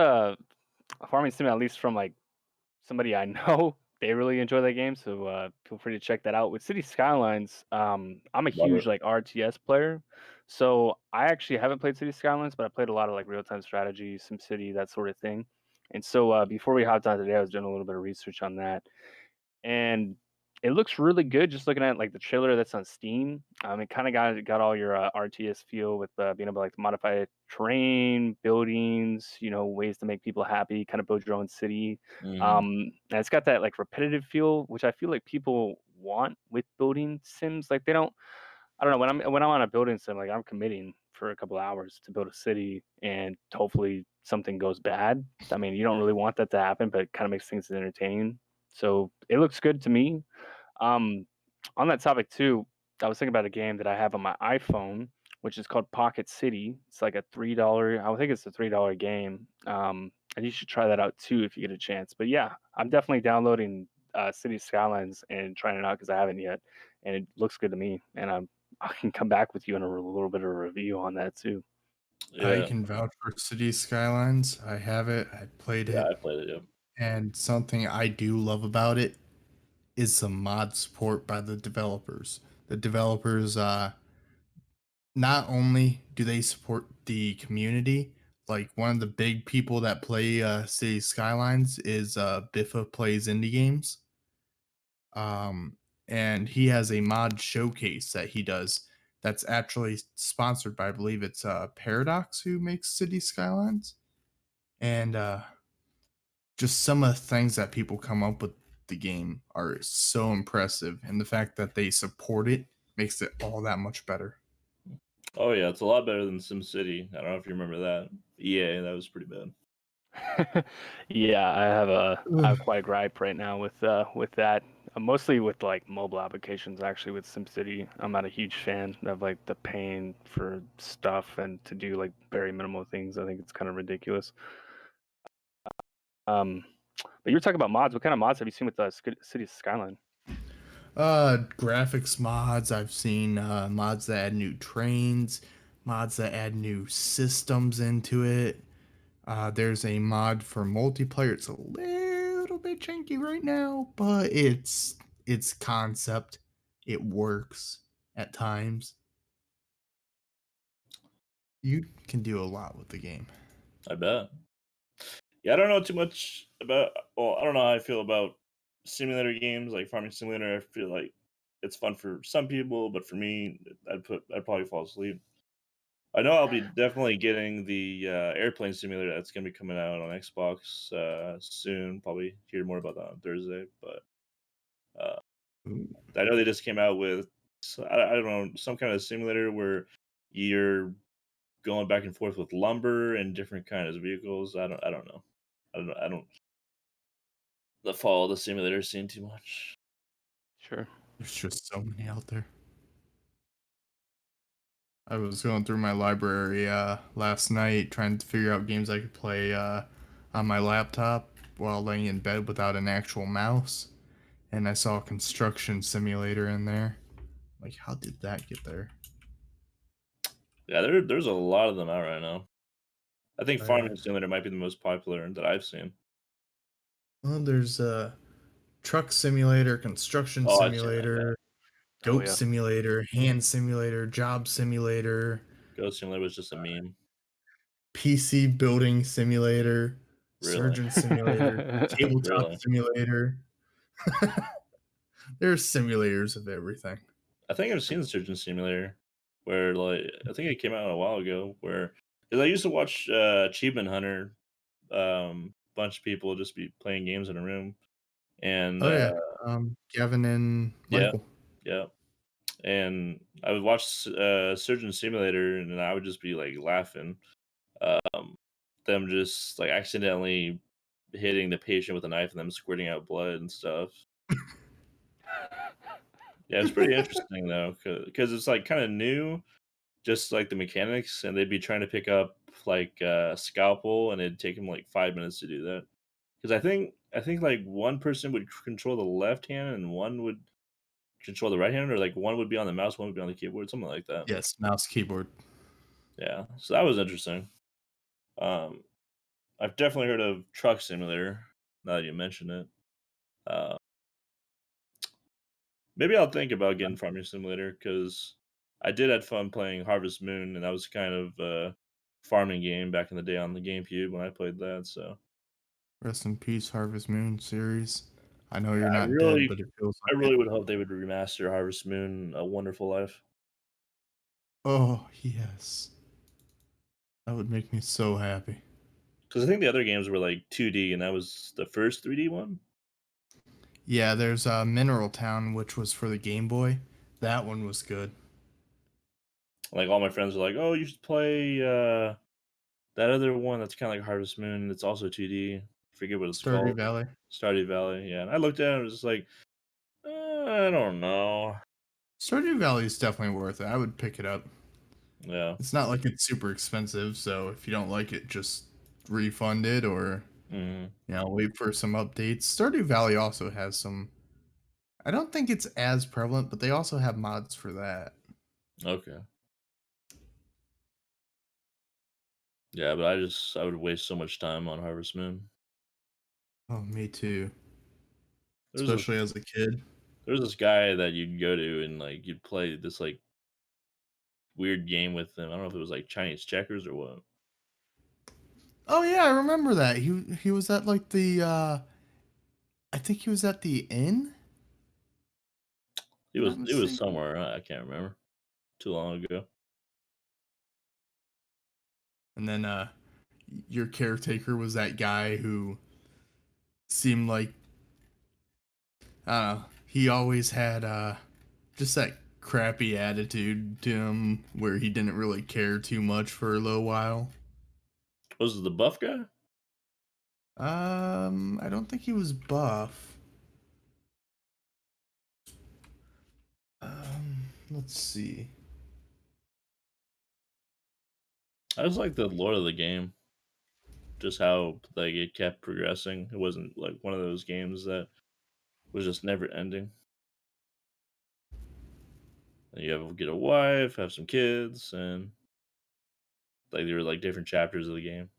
Farming Sim, at least from like somebody I know, they really enjoy that game. So feel free to check that out. With City Skylines, I'm a Love huge it. like RTS player. So I actually haven't played City Skylines, but I played a lot of like real time strategy, SimCity, that sort of thing. And so before we hopped on today, I was doing a little bit of research on that, and it looks really good just looking at like the trailer that's on Steam. It kind of got all your RTS feel with being able to like modify terrain, buildings, ways to make people happy, kind of build your own city. Mhm. And it's got that like repetitive feel, which I feel like people want with building sims. Like they don't, I don't know, when I'm on a building sim, like I'm committing for a couple hours to build a city, and hopefully something goes bad. I mean, you don't really want that to happen, but it kind of makes things entertaining. So it looks good to me. Um, on that topic too, I was thinking about a game that I have on my iPhone, which is called Pocket City. It's like a $3. I think it's a $3 game. And you should try that out too if you get a chance. But yeah, I'm definitely downloading City Skylines and trying it out because I haven't yet, and it looks good to me. And I can come back with you in a little bit of a review on that too. I Yeah, can vouch for City Skylines. I have it. I played yeah, it, I played it. Yeah. and something I do love about it is some mod support by the developers. The developers, not only do they support the community, like one of the big people that play City Skylines is Biffa plays indie games. Um, and he has a mod showcase that he does that's actually sponsored by, I believe it's Paradox who makes City Skylines. And just some of the things that people come up with the game are so impressive, and the fact that they support it makes it all that much better. Oh yeah, it's a lot better than SimCity. I don't know if you remember that. Yeah, that was pretty bad. Yeah, I have Ugh. quite a gripe right now with that. Mostly with like mobile applications. Actually, with SimCity, I'm not a huge fan of like the paying for stuff and to do like very minimal things. I think it's kind of ridiculous. Um, but you were talking about mods. What kind of mods have you seen with City Skyline? Graphics mods. I've seen mods that add new trains, mods that add new systems into it. There's a mod for multiplayer. It's a little bit janky right now, but it's concept. It works at times. You can do a lot with the game. I bet. Yeah, I don't know too much about. Well, I don't know how I feel about simulator games like Farming Simulator. I feel like it's fun for some people, but for me, I'd probably fall asleep. I know I'll be definitely getting the airplane simulator that's going to be coming out on Xbox soon. Probably hear more about that on Thursday, but Ooh. I know they just came out with I don't know, some kind of simulator where you're going back and forth with lumber and different kinds of vehicles. I don't know. I don't follow the simulator scene too much. Sure. There's just so many out there. I was going through my library last night trying to figure out games I could play on my laptop while laying in bed without an actual mouse. And I saw a construction simulator in there. Like, how did that get there? Yeah, there's a lot of them out right now. I think Farming Simulator might be the most popular that I've seen. Well, there's truck simulator, construction Oh, I've seen that. Yeah. simulator, Oh goat yeah. simulator, hand simulator, job simulator, Ghost Simulator was just a meme. PC building simulator, Really, surgeon simulator, tabletop really. simulator. There's simulators of everything. I think I've seen the Surgeon Simulator, where like I think it came out a while ago. Where because I used to watch Achievement Hunter, bunch of people just be playing games in a room, and Oh yeah, Gavin and yeah, Michael. yeah, and I would watch Surgeon Simulator, and I would just be like laughing, um, them just like accidentally hitting the patient with a knife and them squirting out blood and stuff. Yeah, it's pretty interesting though, because it's like kind of new, just like the mechanics, and they'd be trying to pick up like a scalpel, and it'd take them like 5 minutes to do that. Because I think like one person would control the left hand, and one would control the right hand, or like one would be on the mouse, one would be on the keyboard, something like that. Yes, mouse keyboard. Yeah, so that was interesting. Um, I've definitely heard of Truck Simulator. Now that you mention it, uh, maybe I'll think about getting Farming Simulator because I did have fun playing Harvest Moon, and that was kind of a farming game back in the day on the GameCube when I played that. So Rest in peace, Harvest Moon series. I know yeah, you're I not dead, really, but it feels I like really it. would hope they would remaster Harvest Moon: A Wonderful Life Oh yes, that would make me so happy. because I think the other games were like 2D, and that was the first 3D one. Yeah, there's Mineral Town, which was for the Game Boy. That one was good. Like all my friends were like, "Oh, you should play that other one that's kind of like Harvest Moon. It's also 2D. Forget what it's Stardew called. Valley. Stardew Valley." Yeah, and I looked at it and was just like, I don't know. Stardew Valley is definitely worth it. I would pick it up. Yeah. It's not like it's super expensive, so if you don't like it, just refund it or Hmm. wait for some updates. Stardew Valley also has some. I don't think it's as prevalent, but they also have mods for that. Okay. Yeah, but I would waste so much time on Harvest Moon. Oh, me too. There's this Especially as a kid. there's this guy that you'd go to and like you'd play this like weird game with him. I don't know if it was like Chinese checkers or what. Oh yeah, I remember that. He was at like the I think he was at the inn, It if I'm not was mistaken. somewhere, I can't remember. Too long ago. And then your caretaker was that guy who seemed like I don't know, he always had just that crappy attitude to him where he didn't really care too much for a little while. Was it the buff guy? I don't think he was buff. Let's see. I just like the lore of the game. Just how like it kept progressing. It wasn't like one of those games that was just never ending. And you have to get a wife, have some kids, and like there were like different chapters of the game.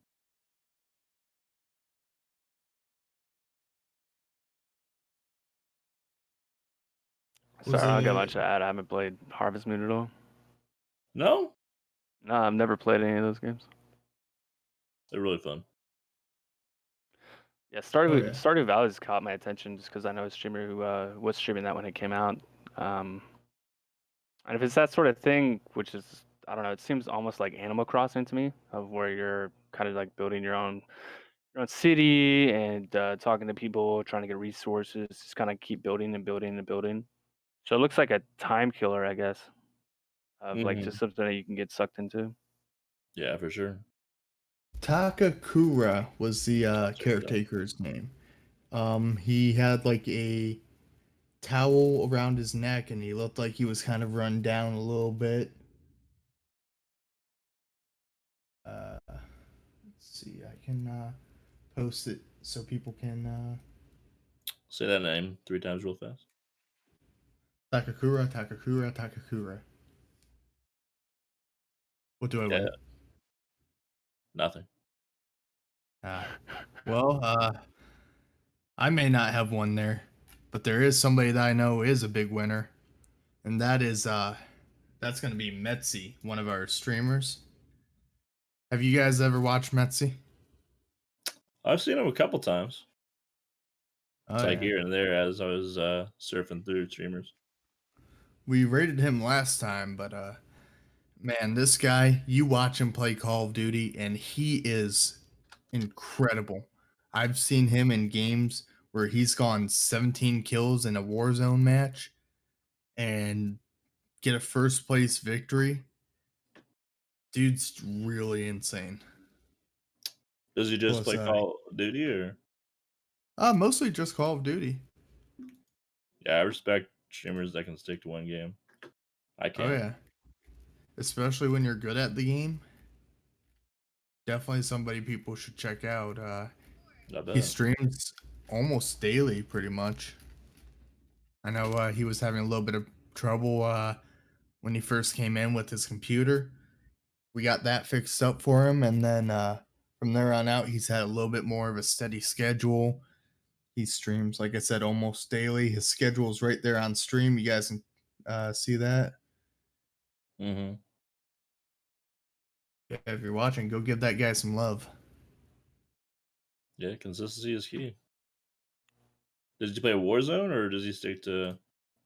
Was Sorry, I don't got it much to add. I haven't played Harvest Moon at all. No, No, I've never played any of those games. they're really fun. Yeah, Oh yeah. Stardew Valley's caught my attention just because I know a streamer who was streaming that when it came out. Um, and if it's that sort of thing, which is I don't know, it seems almost like Animal Crossing to me, of where you're kind of like building your your own city and talking to people, trying to get resources, just kind of keep building and building and building. So it looks like a time killer, I guess, of like Hmm. just something that you can get sucked into. Yeah, for sure. Takakura was the Check it out. caretaker's name. He had like a towel around his neck, and he looked like he was kind of run down a little bit. Let's see, I can post it so people can. Say that name 3 times real fast. Takakura, Takakura, Takakura. What do I Yeah, win? nothing. Well, I may not have one there, but there is somebody that I know is a big winner, and that's gonna be Metzy, one of our streamers. Have you guys ever watched Metzy? I've seen him a couple times. It's Oh like yeah. here and there as I was surfing through streamers. We rated him last time, but man, this guy, you watch him play Call of Duty and he is incredible. I've seen him in games where he's gone 17 kills in a Warzone match and get a first place victory. Dude's really insane. Does he just Plus play Call of Duty or? mostly just Call of Duty. Yeah, I respect streamers that can stick to one game. I Oh can't. yeah. Especially when you're good at the game. Definitely somebody people should check out. I He bet. streams almost daily, pretty much. I know he was having a little bit of trouble when he first came in with his computer. We got that fixed up for him, and then from there on out, he's had a little bit more of a steady schedule. He streams, like I said, almost daily. His schedule's right there on stream. You guys can see that. Mm-hmm. Yeah, if you're watching, go give that guy some love. Yeah, consistency is key. Does he play Warzone or does he stick to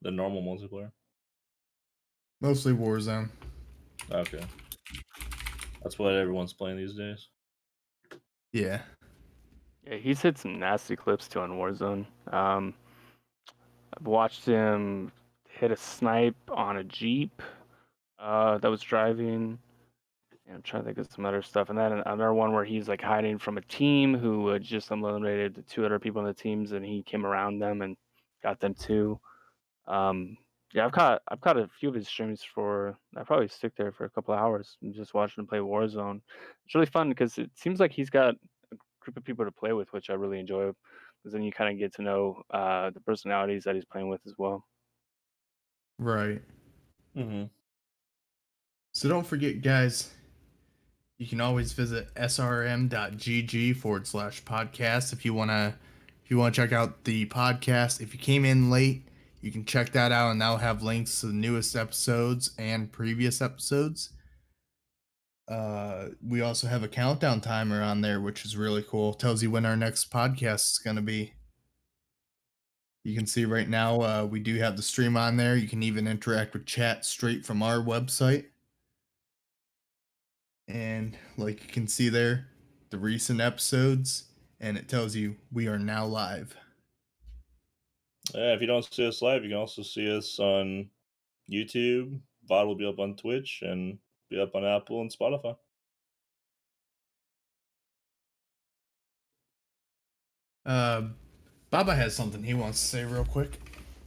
the normal multiplayer? Mostly Warzone. Okay, that's what everyone's playing these days. Yeah. Yeah, he's hit some nasty clips too on Warzone. I've watched him hit a snipe on a Jeep that was driving. And I'm trying to think of some other stuff. And then another one where he's like hiding from a team who just eliminated the 2 other people in the teams, and he came around them and got them too. Um, yeah, I've caught a few of his streams for. I probably stick there for a couple of hours and just watching him play Warzone. It's really fun because it seems like he's got a group of people to play with, which I really enjoy. Because then you kind of get to know the personalities that he's playing with as well. Right. Mm-hmm. So don't forget, guys, you can always visit srm.gg/podcast if you wanna check out the podcast. If you came in late, you can check that out, and that'll have links to the newest episodes and previous episodes. We also have a countdown timer on there, which is really cool. Tells you when our next podcast is gonna be. You can see right now we do have the stream on there. You can even interact with chat straight from our website. And like you can see there, the recent episodes, and it tells you we are now live. Yeah, if you don't see us live, you can also see us on YouTube. VOD will be up on Twitch and be up on Apple and Spotify. Uh, Baba has something he wants to say real quick.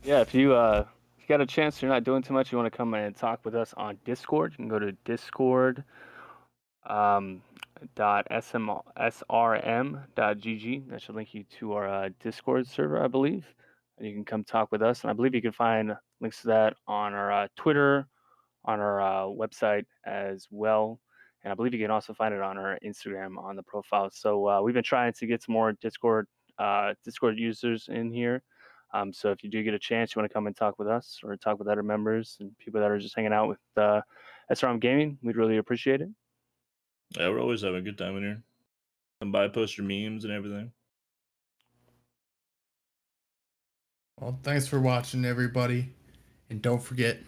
Yeah, if you got a chance, you're not doing too much, you want to come and talk with us on Discord, you can go to Discord .srm.gg. That should link you to our Discord server, I believe. And you can come talk with us. And I believe you can find links to that on our Twitter, on our website as well. And I believe you can also find it on our Instagram on the profile. So we've been trying to get some more Discord users in here. So if you do get a chance, you want to come and talk with us or talk with other members and people that are just hanging out with SRM Gaming, we'd really appreciate it. Yeah, we're always having a good time in here. Come by, post your memes and everything. Well, thanks for watching, everybody. And don't forget,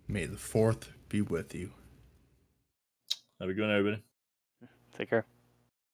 may the 4th be with you. Have a good one, everybody. Take care.